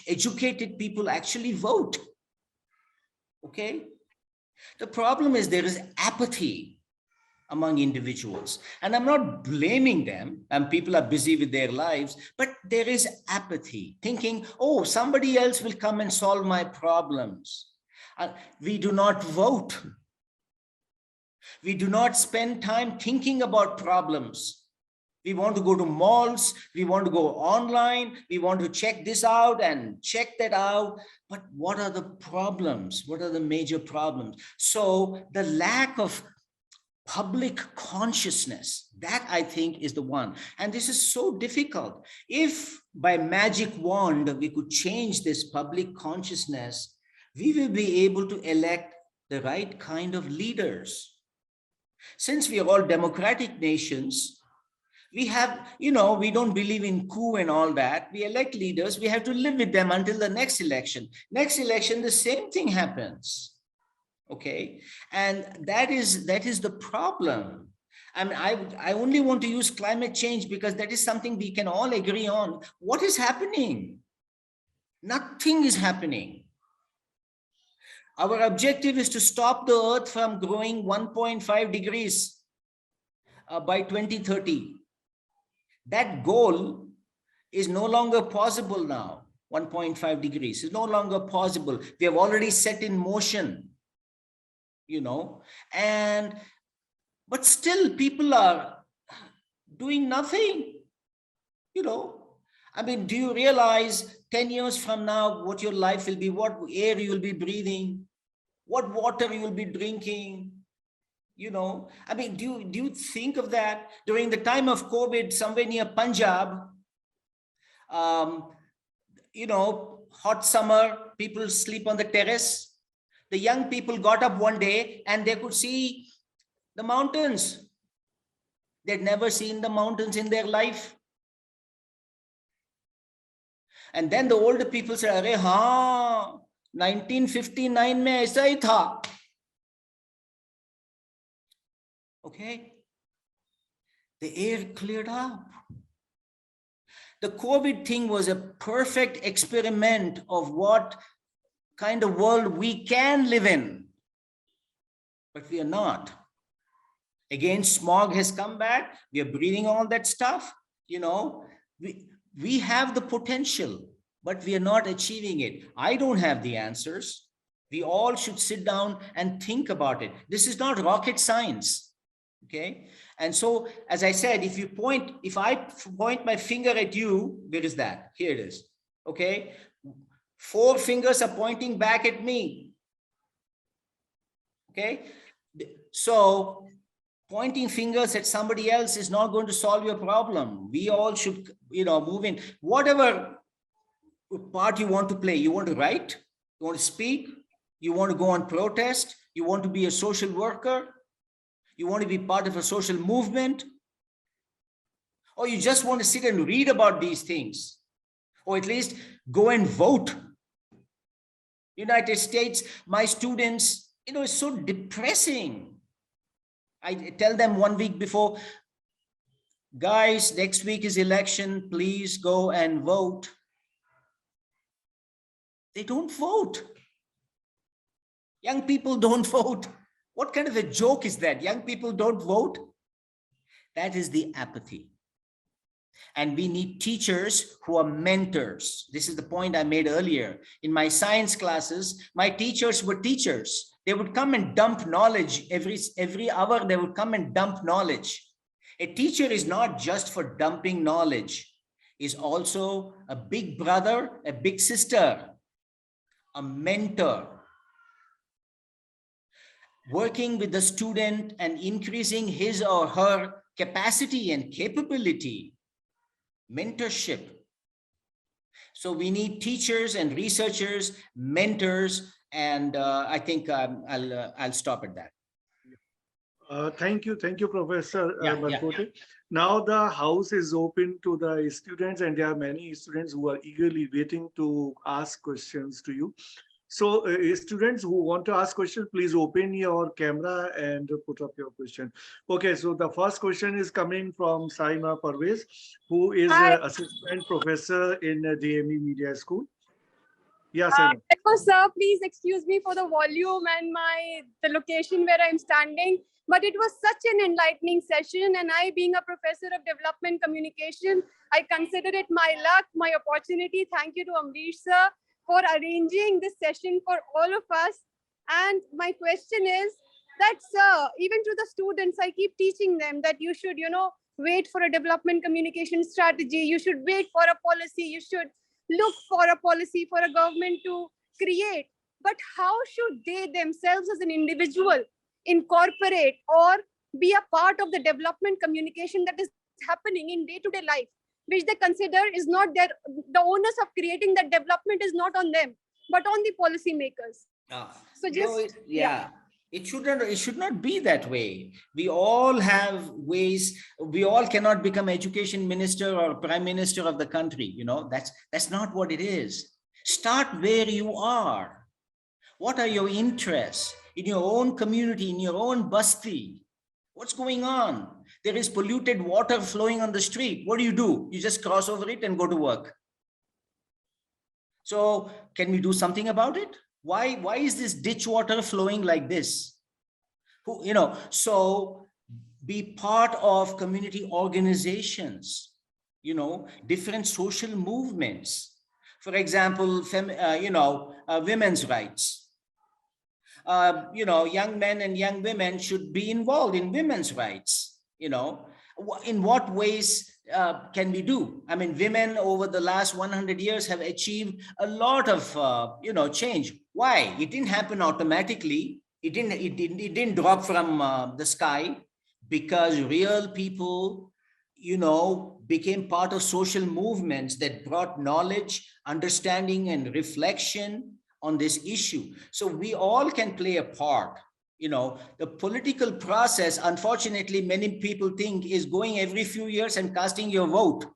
educated people, actually vote? Okay. The problem is there is apathy among individuals. And I'm not blaming them, and people are busy with their lives, but there is apathy, thinking, oh, somebody else will come and solve my problems. We do not vote. We do not spend time thinking about problems. We want to go to malls. We want to go online. We want to check this out and check that out. But what are the problems? What are the major problems? So the lack of public consciousness, that I think is the one. And this is so difficult. If by magic wand we could change this public consciousness, we will be able to elect the right kind of leaders. Since we are all democratic nations, we have, you know, we don't believe in coup and all that. We elect leaders, we have to live with them until the next election. Next election, the same thing happens. Okay, and that is the problem. I mean, I only want to use climate change because that is something we can all agree on. What is happening? Nothing is happening. Our objective is to stop the earth from growing 1.5 degrees by 2030. That goal is no longer possible now. 1.5 degrees is no longer possible. We have already set in motion, you know, but still people are doing nothing, you know. I mean, do you realize 10 years from now what your life will be, what air you will be breathing, what water you will be drinking, you know? I mean, do you think of that? During the time of COVID, somewhere near Punjab, you know, hot summer, people sleep on the terrace. The young people got up one day and they could see the mountains. They'd never seen the mountains in their life. And then the older people said, "Arey haan, 1959 mein aisa hi tha." Okay. The air cleared up. The COVID thing was a perfect experiment of what kind of world we can live in, but we are not. Again, smog has come back. We are breathing all that stuff. You know, we have the potential, but we are not achieving it. I don't have the answers. We all should sit down and think about it. This is not rocket science. Okay. And so, as I said, if I point my finger at you, where is that? Here it is. Okay. 4 fingers are pointing back at me. Okay. So pointing fingers at somebody else is not going to solve your problem. We all should, you know, move in. Whatever part you want to play? You want to write? You want to speak? You want to go on protest? You want to be a social worker? You want to be part of a social movement? Or you just want to sit and read about these things? Or at least go and vote? United States, my students, it's so depressing. I tell them 1 week before, guys, next week is election, please go and vote. They don't vote. Young people don't vote. What kind of a joke is that? Young people don't vote? That is the apathy. And we need teachers who are mentors. This is the point I made earlier. In my science classes, my teachers were teachers. They would come and dump knowledge every hour. They would come and dump knowledge. A teacher is not just for dumping knowledge. Is also a big brother, a big sister, a mentor. Working with the student and increasing his or her capacity and capability. Mentorship. So we need teachers and researchers, mentors, and I think I'll stop at that. Thank you, Professor Melkote. Yeah. Now the house is open to the students, and there are many students who are eagerly waiting to ask questions to you. So students who want to ask questions, please open your camera and put up your question. Okay, so the first question is coming from Saima Parvez, who is assistant professor in DME Media School. Yeah, Saima. Sir, please excuse me for the volume and the location where I'm standing. But it was such an enlightening session, and I, being a professor of development communication, I consider it my luck, my opportunity. Thank you to Ambrish sir for arranging this session for all of us. And my question is that, sir, even to the students, I keep teaching them that you should, wait for a development communication strategy. You should wait for a policy. You should look for a policy for a government to create. But how should they themselves as an individual incorporate or be a part of the development communication that is happening in day-to-day life, which they consider is not their, the onus of creating that development is not on them, but on the policymakers. So just, It should not be that way. We all have ways. We all cannot become education minister or prime minister of the country. That's not what it is. Start where you are. What are your interests in your own community, in your own basti? What's going on? There is polluted water flowing on the street. What do? You just cross over it and go to work. So can we do something about it? Why is this ditch water flowing like this? So be part of community organizations, different social movements. For example, women's rights. Young men and young women should be involved in women's rights. In what ways can we do? I mean, women over the last 100 years have achieved a lot of, change. Why? It didn't happen automatically. It didn't drop from the sky, because real people, became part of social movements that brought knowledge, understanding, and reflection on this issue. So we all can play a part. The political process, unfortunately, many people think is going every few years and casting your vote.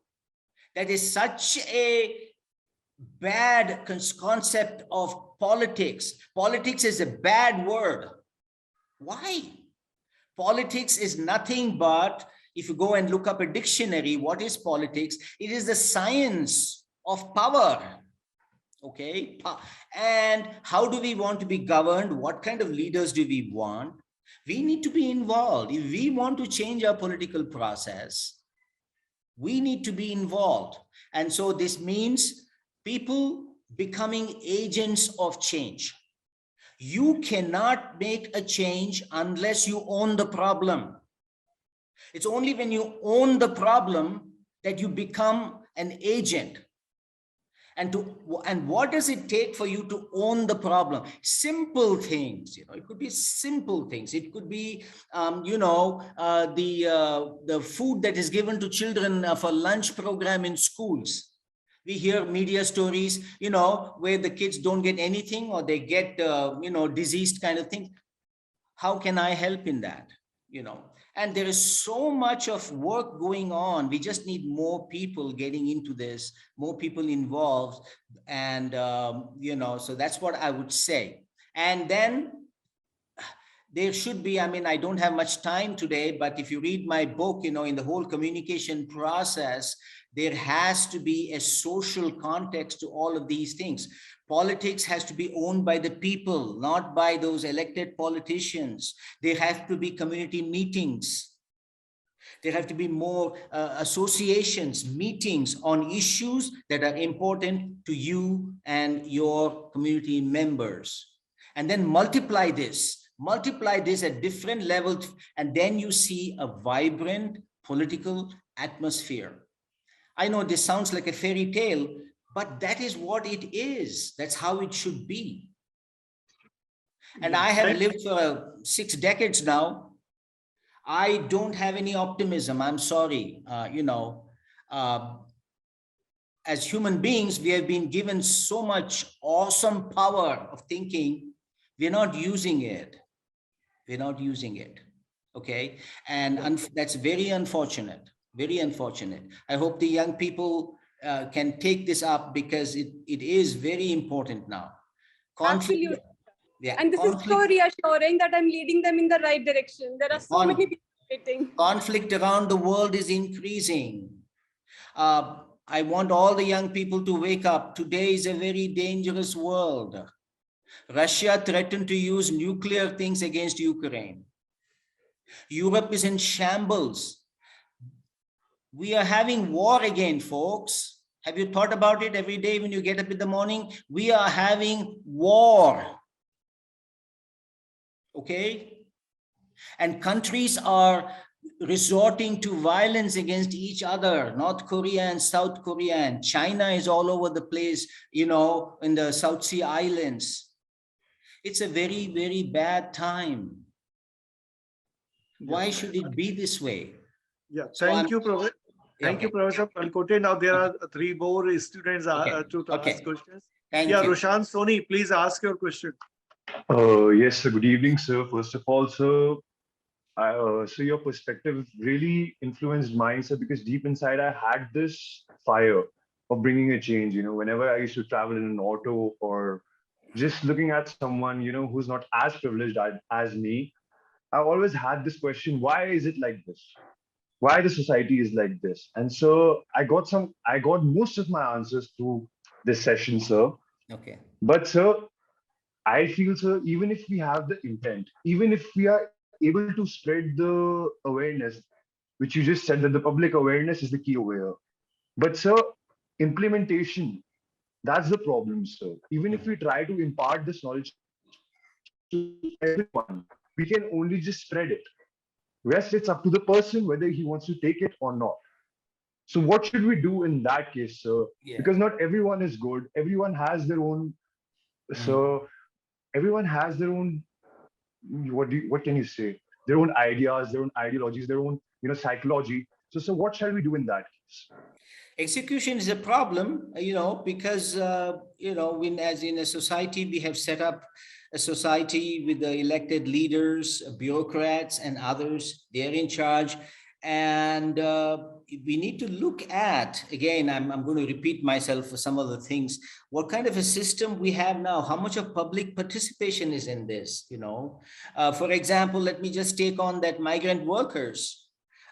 That is such a bad concept of politics. Politics is a bad word. Why? Politics is nothing but, if you go and look up a dictionary, what is politics? It is the science of power. Okay. And how do we want to be governed? What kind of leaders do we want? We need to be involved. If we want to change our political process, we need to be involved. And so this means people becoming agents of change. You cannot make a change unless you own the problem. It's only when you own the problem that you become an agent. And what does it take for you to own the problem? Simple things, it could be simple things. It could be, the food that is given to children for lunch program in schools. We hear media stories, you know, where the kids don't get anything or they get, you know, diseased kind of thing. How can I help in that? You know, and there is so much of work going on. We just need more people getting into this, more people involved. And, you know, so that's what I would say. And then there should be, I mean, I don't have much time today, but if you read my book, you know, in the whole communication process, there has to be a social context to all of these things. Politics has to be owned by the people, not by those elected politicians. There have to be community meetings. There have to be more associations, meetings on issues that are important to you and your community members. And then multiply this at different levels, and then you see a vibrant political atmosphere. I know this sounds like a fairy tale, but that is what it is. That's how it should be. And I have lived for 6 decades now. I don't have any optimism. I'm sorry. You know, as human beings, we have been given so much awesome power of thinking. We're not using it. We're not using it. Okay. And that's very unfortunate. Very unfortunate. I hope the young people can take this up, because it is very important now. Absolutely. Yeah, and this is so reassuring that I'm leading them in the right direction. There are so many people waiting. Conflict around the world is increasing. I want all the young people to wake up. Today is a very dangerous world. Russia threatened to use nuclear things against Ukraine. Europe is in shambles. We are having war again, folks. Have you thought about it every day when you get up in the morning? We are having war. Okay? And countries are resorting to violence against each other. North Korea and South Korea, and China is all over the place, you know, in the South Sea Islands. It's a very, very bad time. Why should it be this way? Yeah, thank you, Professor. Thank you, Professor Melkote. Now there are 3 more students to ask questions. Thank you. Roshan Soni, please ask your question. Yes, sir. Good evening, sir. First of all, sir, so your perspective really influenced mine, sir, because deep inside I had this fire of bringing a change. You know, whenever I used to travel in an auto or just looking at someone, you know, who's not as privileged as me, I always had this question: why is it like this? Why the society is like this? And so I got most of my answers through this session, sir. Okay. But sir, I feel, sir, even if we have the intent, even if we are able to spread the awareness, which you just said that the public awareness is the key over here. But sir, implementation, that's the problem, sir. Even if we try to impart this knowledge to everyone, we can only just spread it. Rest, it's up to the person whether he wants to take it or not. So what should we do in that case, sir? Yeah. Because not everyone is good. Everyone has their own, so everyone has their own, what can you say? Their own ideas, their own ideologies, their own, you know, psychology. So what shall we do in that case? Execution is a problem, you know, because, you know, when as in a society, we have set up a society with the elected leaders, bureaucrats and others, they're in charge. And we need to look at, again, I'm going to repeat myself for some of the things, what kind of a system we have now, how much of public participation is in this, you know. For example, let me just take on that migrant workers.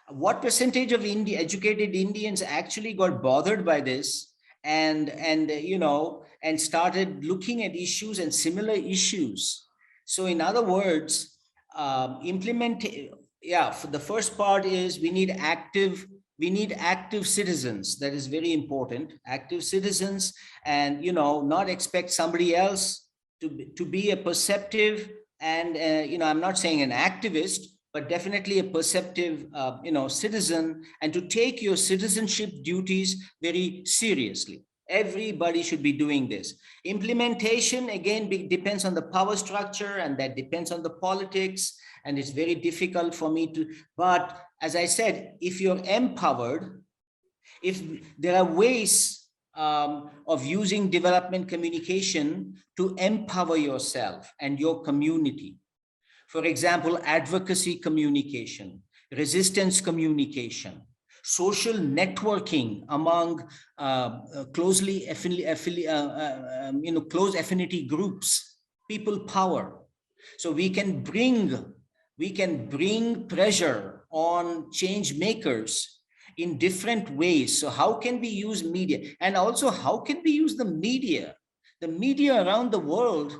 What percentage of educated Indians actually got bothered by this and you know, and started looking at issues and similar issues? So in other words, for the first part is we need active citizens. That is very important. Active citizens, and, you know, not expect somebody else to be a perceptive and, you know, I'm not saying an activist, but definitely a perceptive, you know, citizen, and to take your citizenship duties very seriously. Everybody should be doing this. Implementation, again, depends on the power structure, and that depends on the politics, and it's very difficult for me to, but as I said, if you're empowered, if there are ways of using development communication to empower yourself and your community. For example, advocacy communication, resistance communication, social networking among close affinity groups, people power. So we can bring pressure on change makers in different ways. So how can we use media? And also, how can we use the media? The media around the world,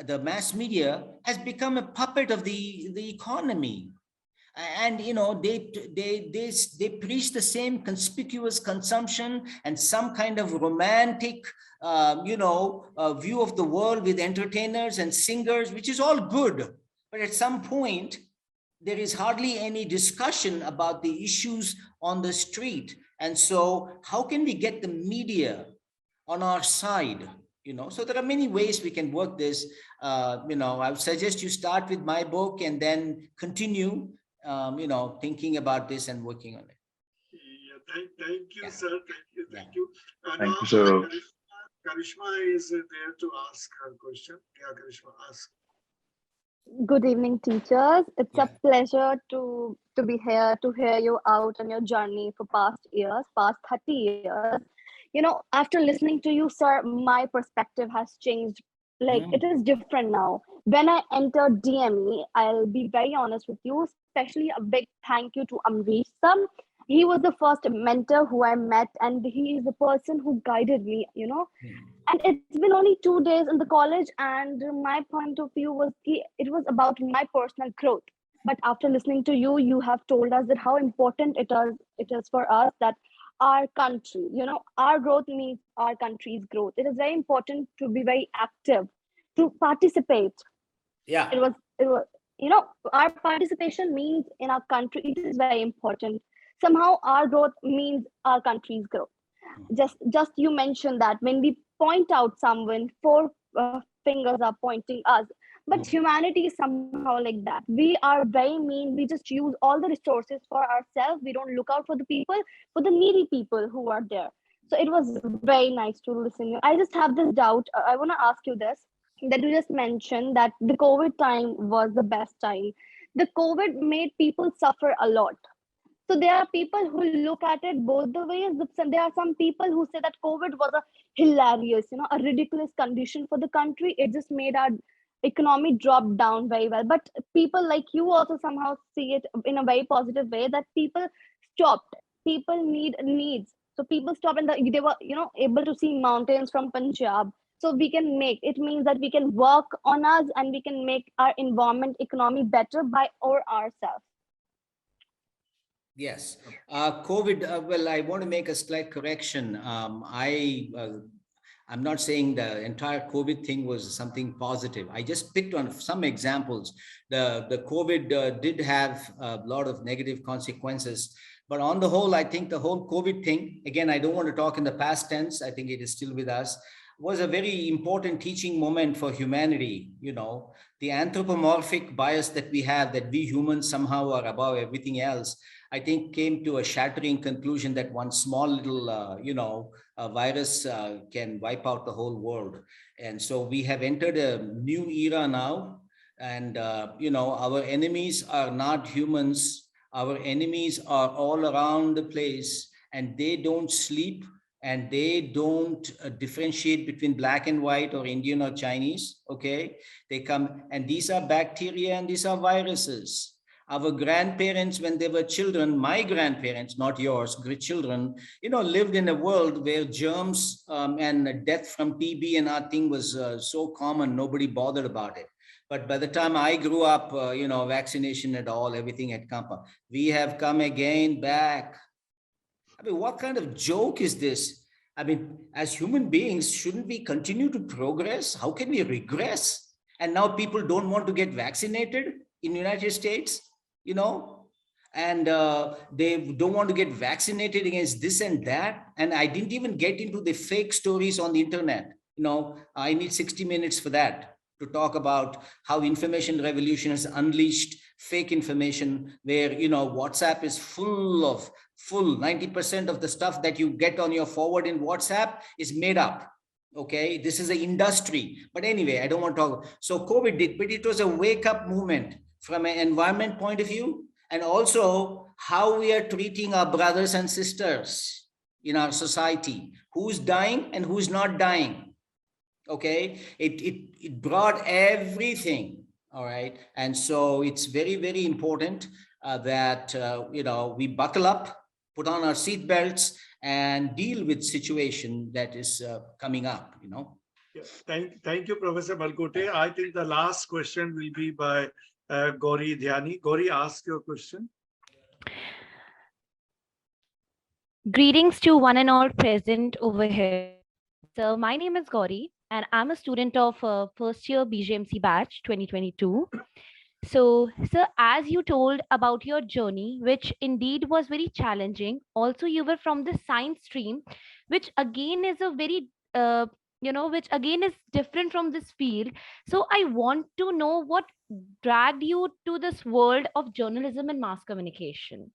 the mass media, has become a puppet of the economy. And they preach the same conspicuous consumption and some kind of romantic view of the world with entertainers and singers, which is all good. But at some point, there is hardly any discussion about the issues on the street. And so how can we get the media on our side? So there are many ways we can work this. I would suggest you start with my book and then continue, thinking about this and working on it. Yeah, thank you, sir. Thank you. Thank you, sir. Karishma is there to ask her question. Yeah, Karishma, ask. Good evening, teachers. It's a pleasure to be here to hear you out on your journey for past 30 years. After listening to you, sir, my perspective has changed. Like it is different now. When I entered DME, I'll be very honest with you, especially a big thank you to Ambrish sir. He was the first mentor who I met, and he is the person who guided me, And it's been only 2 days in the college, and my point of view was it was about my personal growth. But after listening to you, you have told us that how important it is for us that our country, our growth means our country's growth. It is very important to be very active, to participate. Yeah. It was, our participation means in our country, it is very important. Somehow our growth means our country's growth. Just you mentioned that when we point out someone, four fingers are pointing us, but humanity is somehow like that. We are very mean. We just use all the resources for ourselves. We don't look out for the people, for the needy people who are there. So it was very nice to listen. I just have this doubt. I want to ask you this, that you just mentioned that the COVID time was the best time. The COVID made people suffer a lot. So there are people who look at it both the ways. There are some people who say that COVID was a hilarious, a ridiculous condition for the country. It just made our economy drop down very well. But people like you also somehow see it in a very positive way, that people stopped. People needs. So people stopped and they were, able to see mountains from Punjab. So we can it means that we can work on us and we can make our environment, economy better by ourselves. Yes. COVID, well, I want to make a slight correction. I'm not saying the entire COVID thing was something positive. I just picked on some examples. The COVID did have a lot of negative consequences. But on the whole, I think the whole COVID thing, again, I don't want to talk in the past tense. I think it is still with us, was a very important teaching moment for humanity. The anthropomorphic bias that we have, that we humans somehow are above everything else, I think came to a shattering conclusion that one small little, virus can wipe out the whole world. And so we have entered a new era now. And, our enemies are not humans. Our enemies are all around the place, and they don't sleep, and they don't differentiate between black and white or Indian or Chinese. Okay. They come, and these are bacteria and these are viruses. Our grandparents, when they were children, my grandparents, not yours, children, lived in a world where germs and death from TB and that thing was so common, nobody bothered about it. But by the time I grew up, vaccination and all, everything had come up. We have come again back. I mean, what kind of joke is this? I mean, as human beings, shouldn't we continue to progress? How can we regress? And now people don't want to get vaccinated in the United States. And they don't want to get vaccinated against this and that. And I didn't even get into the fake stories on the internet. I need 60 minutes for that, to talk about how information revolution has unleashed fake information, where, WhatsApp is full of full. 90% of the stuff that you get on your forward in WhatsApp is made up. Okay, this is an industry. But anyway, I don't want to talk. So COVID did, but it was a wake-up movement from an environment point of view, and also how we are treating our brothers and sisters in our society, who's dying and who's not dying. Okay, it brought everything. All right, and so it's very, very important that we buckle up, put on our seat belts, and deal with situation that is coming up. Yeah. Thank you, Professor Melkote. I think the last question will be by Gauri Dhyani. Gauri, ask your question. Greetings to one and all present over here. So my name is Gauri and I'm a student of first year BGMC batch 2022. So, sir, as you told about your journey, which indeed was very challenging, also you were from the science stream, which again is a very, which again is different from this field. So I want to know what dragged you to this world of journalism and mass communication.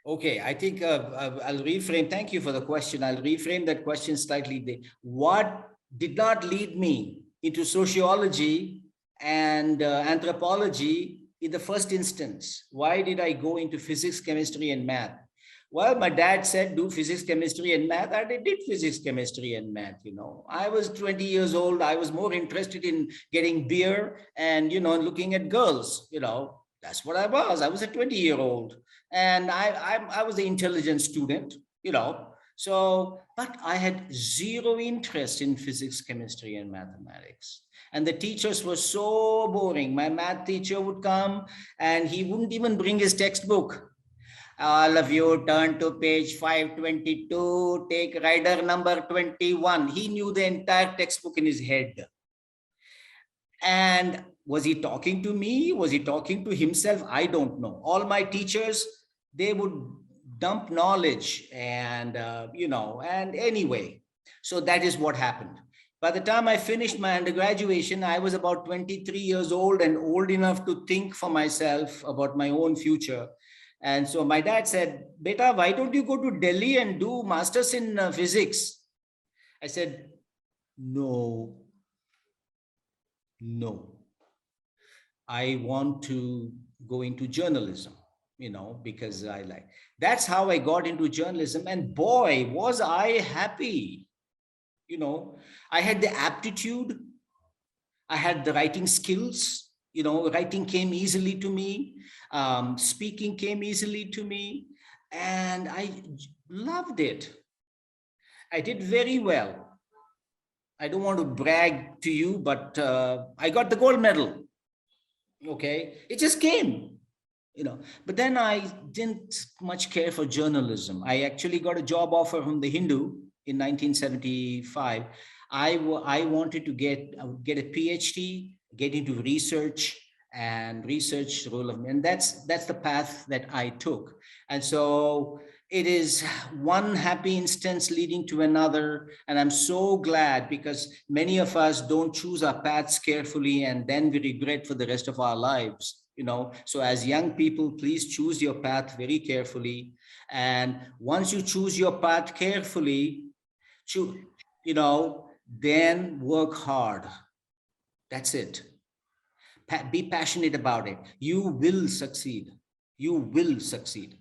Okay, I think I'll reframe. Thank you for the question. I'll reframe that question slightly. What did not lead me into sociology and anthropology in the first instance? Why did I go into physics, chemistry, and math? Well, my dad said, do physics, chemistry, and math. I did physics, chemistry, and math. I was 20 years old. I was more interested in getting beer and, looking at girls. That's what I was. I was a 20-year-old. And I was an intelligent student, So, but I had zero interest in physics, chemistry, and mathematics. And the teachers were so boring. My math teacher would come and he wouldn't even bring his textbook. All of you turn to page 522, take rider number 21. He knew the entire textbook in his head. And was he talking to me? Was he talking to himself? I don't know. All my teachers, they would dump knowledge and, and anyway. So that is what happened. By the time I finished my undergraduation, I was about 23 years old and old enough to think for myself about my own future. And so my dad said, Beta, why don't you go to Delhi and do masters in physics? I said, no. I want to go into journalism, because that's how I got into journalism. And boy, was I happy. I had the aptitude. I had the writing skills. Writing came easily to me. Speaking came easily to me. And I loved it. I did very well. I don't want to brag to you, but I got the gold medal. Okay. It just came, but then I didn't much care for journalism. I actually got a job offer from the Hindu in 1975. I wanted to get a PhD, get into research and research role of, and that's the path that I took. And so it is one happy instance leading to another. And I'm so glad, because many of us don't choose our paths carefully and then we regret for the rest of our lives. So as young people, please choose your path very carefully. And once you choose your path carefully, then work hard. That's it. Be passionate about it. You will succeed. You will succeed.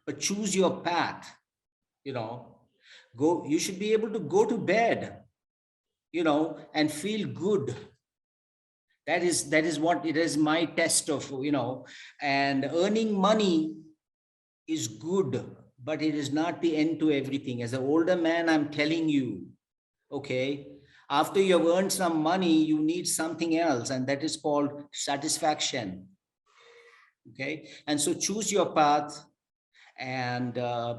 But choose your path. You should be able to go to bed, and feel good. That is what it is, my test of, and earning money is good, but it is not the end to everything. As an older man, I'm telling you, okay, after you've earned some money, you need something else, and that is called satisfaction. Okay, and so choose your path. And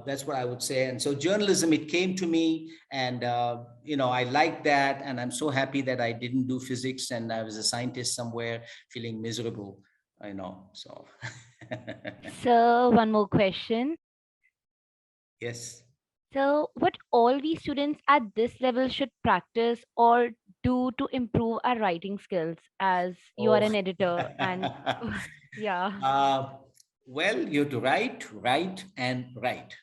that's what I would say. And so journalism, it came to me, and I liked that, and I'm so happy that I didn't do physics and I was a scientist somewhere feeling miserable. So. So one more question. Yes. So what all we students at this level should practice or do to improve our writing skills, as you are an editor and yeah. Well, you have to write, and write.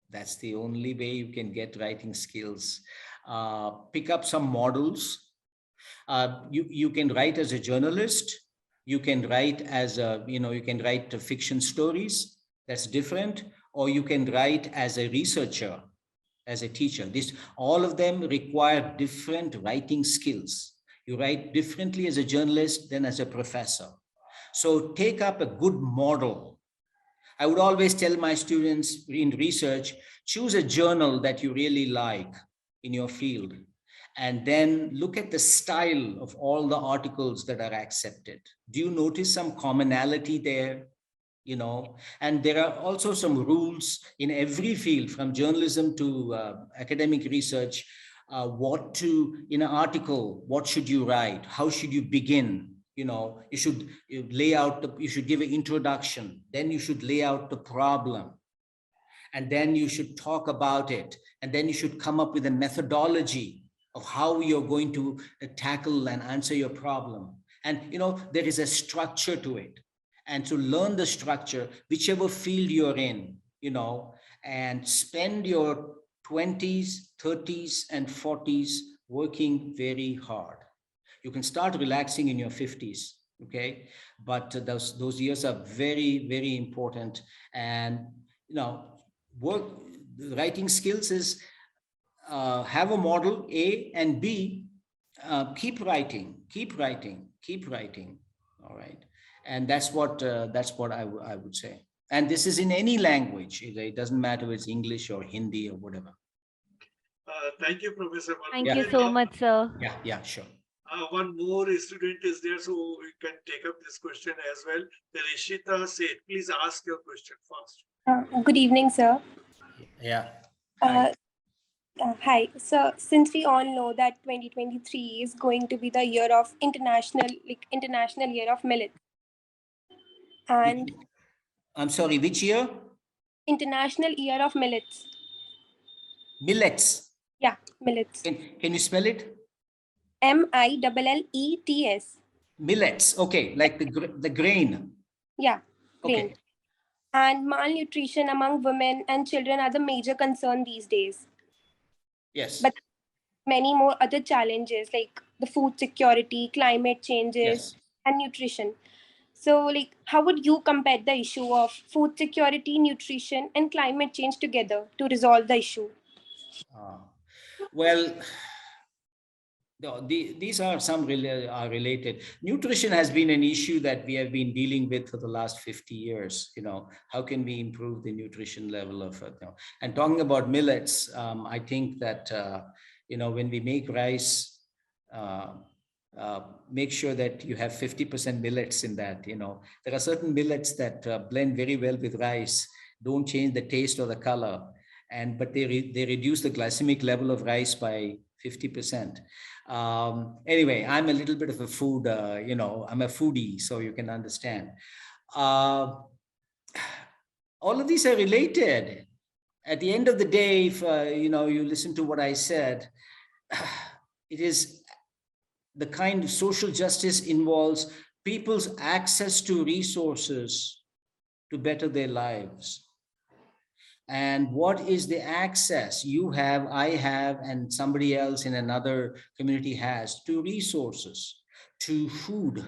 That's the only way you can get writing skills. Pick up some models. You can write as a journalist. You can write as a, you can write fiction stories. That's different. Or you can write as a researcher, as a teacher. All of them require different writing skills. You write differently as a journalist than as a professor. So take up a good model. I would always tell my students in research, choose a journal that you really like in your field, and then look at the style of all the articles that are accepted. Do you notice some commonality there? And there are also some rules in every field, from journalism to academic research. In an article, what should you write? How should you begin? You should you should give an introduction, then you should lay out the problem, and then you should talk about it, and then you should come up with a methodology of how you're going to tackle and answer your problem. And there is a structure to it. And to learn the structure, whichever field you're in, and spend your 20s, 30s, and 40s working very hard. You can start relaxing in your 50s, okay? But those years are very, very important. And, writing skills is have a model, A, and B, keep writing, all right? And that's what I would say. And this is in any language. It doesn't matter if it's English or Hindi or whatever. Thank you, Professor. Thank you so much, sir. Yeah, sure. One more student is there, so we can take up this question as well. Rishita said, please ask your question first. Good evening, sir. Yeah. Hi. So, since we all know that 2023 is going to be the year of international year of millet. And I'm sorry, which year? International Year of Millets. Millets. Yeah, millets. Can you spell it? MILLETS. Millets. Okay, like the grain. Yeah. Grain. Okay. And malnutrition among women and children are the major concern these days. Yes. But many more other challenges like the food security, climate changes, yes, and nutrition. So, how would you compare the issue of food security, nutrition, and climate change together to resolve the issue? Well, these are some are related. Nutrition has been an issue that we have been dealing with for the last 50 years. How can we improve the nutrition level of it? And talking about millets, I think that, when we make rice, make sure that you have 50% millets in that. There are certain millets that blend very well with rice, don't change the taste or the color, but they reduce the glycemic level of rice by 50%. Anyway, I'm a little bit of a food, I'm a foodie, so you can understand. All of these are related. At the end of the day, if you listen to what I said, it is the kind of social justice involves people's access to resources to better their lives. And what is the access you have, I have, and somebody else in another community has to resources, to food,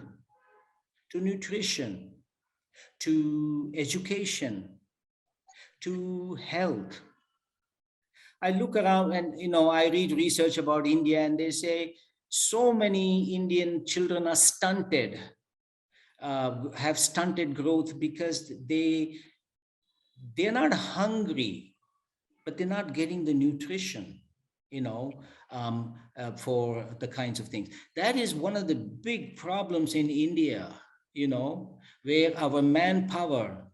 to nutrition, to education, to health. I look around and, I read research about India, and they say so many Indian children are stunted, have stunted growth because they're not hungry, but they're not getting the nutrition, for the kinds of things. That is one of the big problems in India, where our manpower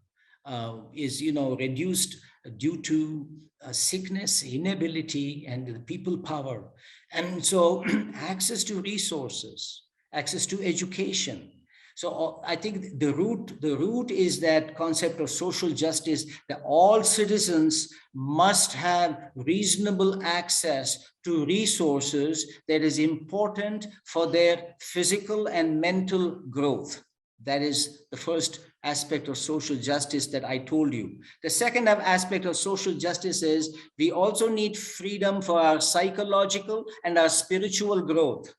is, reduced due to sickness, inability, and the people power. And so access to resources, access to education. So I think the root is that concept of social justice, that all citizens must have reasonable access to resources that is important for their physical and mental growth. That is the first aspect of social justice that I told you. The second aspect of social justice is we also need freedom for our psychological and our spiritual growth.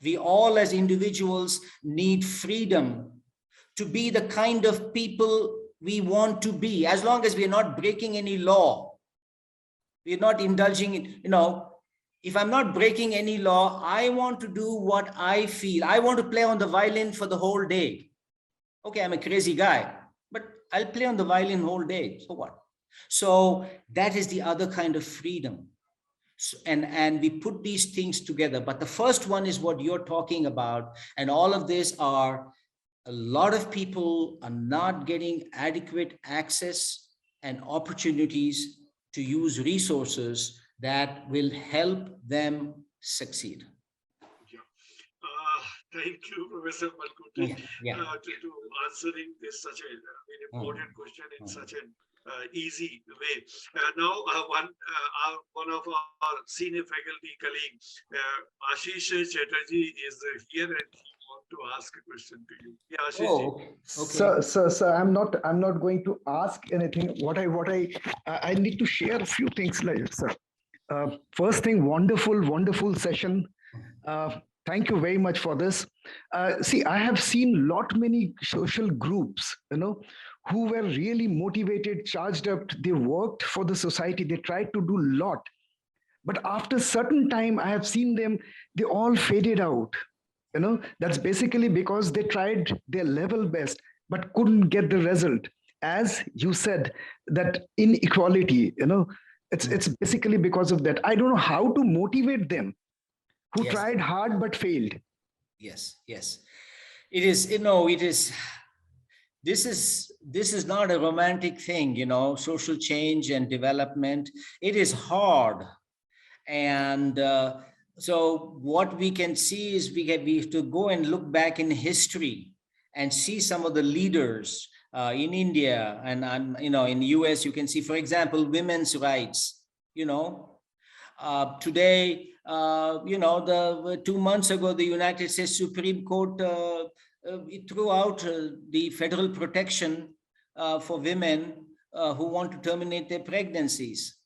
We all as individuals need freedom to be the kind of people we want to be, as long as we're not breaking any law. We're not indulging in, if I'm not breaking any law, I want to do what I feel. I want to play on the violin for the whole day. Okay, I'm a crazy guy, but I'll play on the violin whole day. So what? So that is the other kind of freedom. So, and we put these things together. But the first one is what you're talking about. And all of this are, a lot of people are not getting adequate access and opportunities to use resources that will help them succeed. Thank you, Professor Melkote, Yeah. to answering this such an important question in such an easy way. Now, one of our senior faculty colleagues, Ashish Chatterjee, is here and he wants to ask a question to you. Yeah, Ashish. Oh, okay. So I'm not going to ask anything. I need to share a few things, like, sir. First thing, wonderful session. Thank you very much for this. See, I have seen many social groups, who were really motivated, charged up. They worked for the society. They tried to do a lot. But after a certain time, I have seen them, they all faded out. That's basically because they tried their level best, but couldn't get the result. As you said, that inequality, it's basically because of that. I don't know how to motivate them who tried hard but failed. Yes. It is, this is not a romantic thing, social change and development. It is hard. And so what we can see is we have to go and look back in history and see some of the leaders in India and in the US. You can see, for example, women's rights. Today, 2 months ago, the United States Supreme Court it threw out the federal protection for women who want to terminate their pregnancies.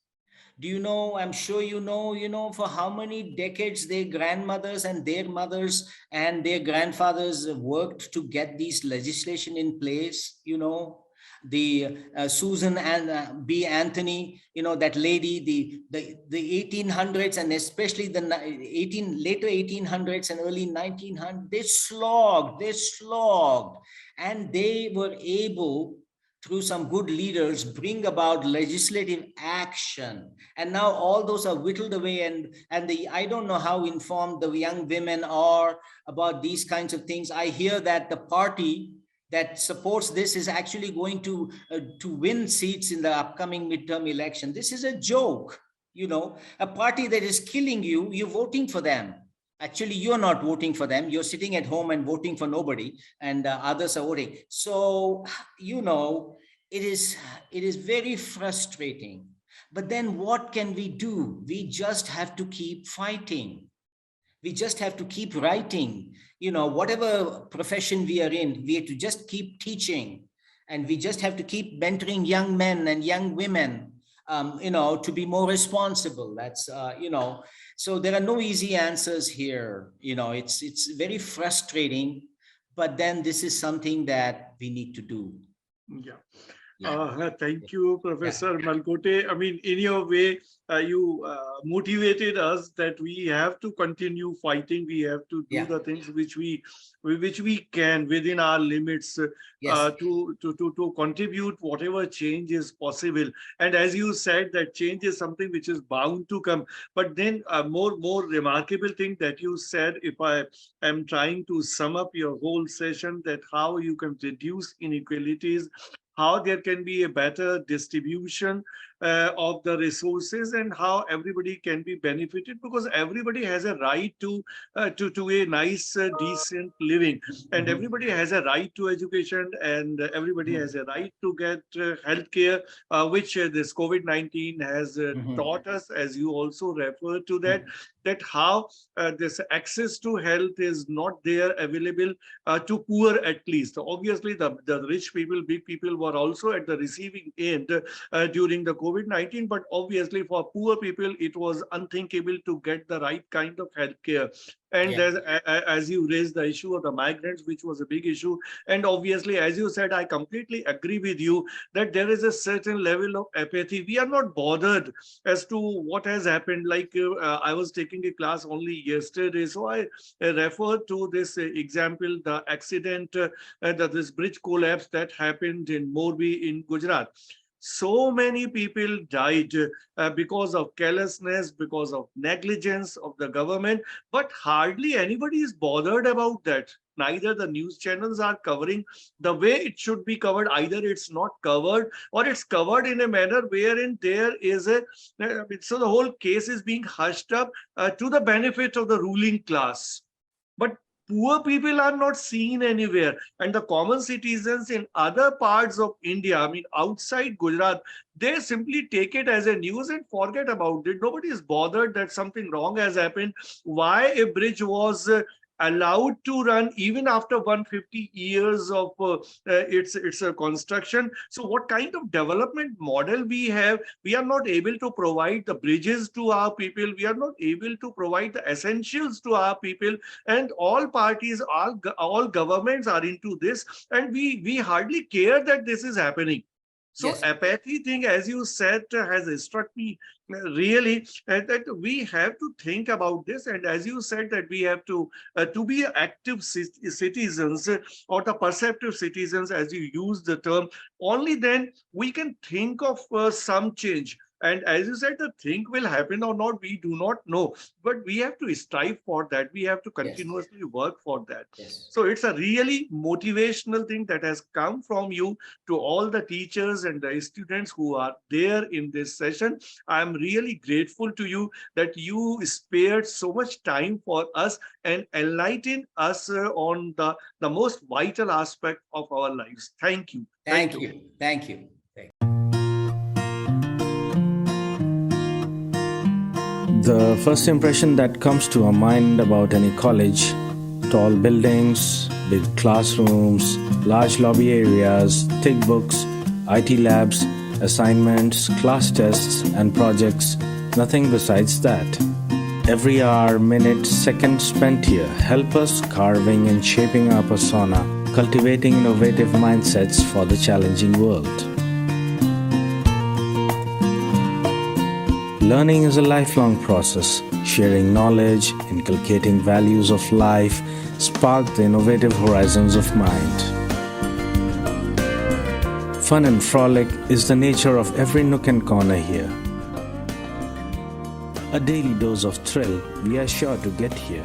Do you know, I'm sure you know for how many decades their grandmothers and their mothers and their grandfathers worked to get these legislation in place, the Susan and B. Anthony, that lady, the 1800s and especially the later 1800s and early 1900s, they slogged, and they were able, through some good leaders, bring about legislative action. And now all those are whittled away, and I don't know how informed the young women are about these kinds of things. I hear that the party that supports this is actually going to win seats in the upcoming midterm election. This is a joke, a party that is killing you, you're voting for them. Actually, you're not voting for them. You're sitting at home and voting for nobody, and others are voting. So, it is very frustrating. But then what can we do? We just have to keep fighting. We just have to keep writing. Whatever profession we are in, we have to just keep teaching. And we just have to keep mentoring young men and young women, to be more responsible. That's, so there are no easy answers here. It's very frustrating, but then this is something that we need to do. Thank you, Professor Melkote. I mean, in your way, you motivated us that we have to continue fighting. We have to do the things which we can within our limits to contribute whatever change is possible. And as you said, that change is something which is bound to come. But then a more remarkable thing that you said, if I am trying to sum up your whole session, that how you can reduce inequalities, how there can be a better distribution of the resources and how everybody can be benefited, because everybody has a right to a nice, decent living, and everybody has a right to education, and everybody has a right to get health care, which this COVID-19 has taught us, as you also refer to that how this access to health is not there available to poor at least. Obviously, the rich people, big people were also at the receiving end during the COVID-19, but obviously for poor people, it was unthinkable to get the right kind of health care. And as you raised the issue of the migrants, which was a big issue. And obviously, as you said, I completely agree with you that there is a certain level of apathy. We are not bothered as to what has happened. Like I was taking a class only yesterday, so I referred to this example, the accident, this bridge collapse that happened in Morbi in Gujarat. So many people died because of carelessness, because of negligence of the government, but hardly anybody is bothered about that. Neither the news channels are covering the way it should be covered. Either it's not covered or it's covered in a manner wherein there is a, so the whole case is being hushed up to the benefit of the ruling class. But poor people are not seen anywhere. And the common citizens in other parts of India, I mean, outside Gujarat, they simply take it as a news and forget about it. Nobody is bothered that something wrong has happened. Why a bridge was allowed to run even after 150 years of its construction. So what kind of development model we have? We are not able to provide the bridges to our people. We are not able to provide the essentials to our people. And all parties, all governments are into this. And we hardly care that this is happening. So apathy thing, as you said, has struck me really, that we have to think about this. And as you said, that we have to be active citizens or the perceptive citizens, as you use the term, only then we can think of some change. And as you said, the thing will happen or not, we do not know. But we have to strive for that. We have to continuously work for that. So it's a really motivational thing that has come from you to all the teachers and the students who are there in this session. I'm really grateful to you that you spared so much time for us and enlightened us on the most vital aspect of our lives. Thank you. Thank you. Thank you. The first impression that comes to our mind about any college: tall buildings, big classrooms, large lobby areas, thick books, IT labs, assignments, class tests, and projects. Nothing besides that. Every hour, minute, second spent here help us carving and shaping our persona, cultivating innovative mindsets for the challenging world. Learning is a lifelong process. Sharing knowledge, inculcating values of life, spark the innovative horizons of mind. Fun and frolic is the nature of every nook and corner here. A daily dose of thrill we are sure to get here.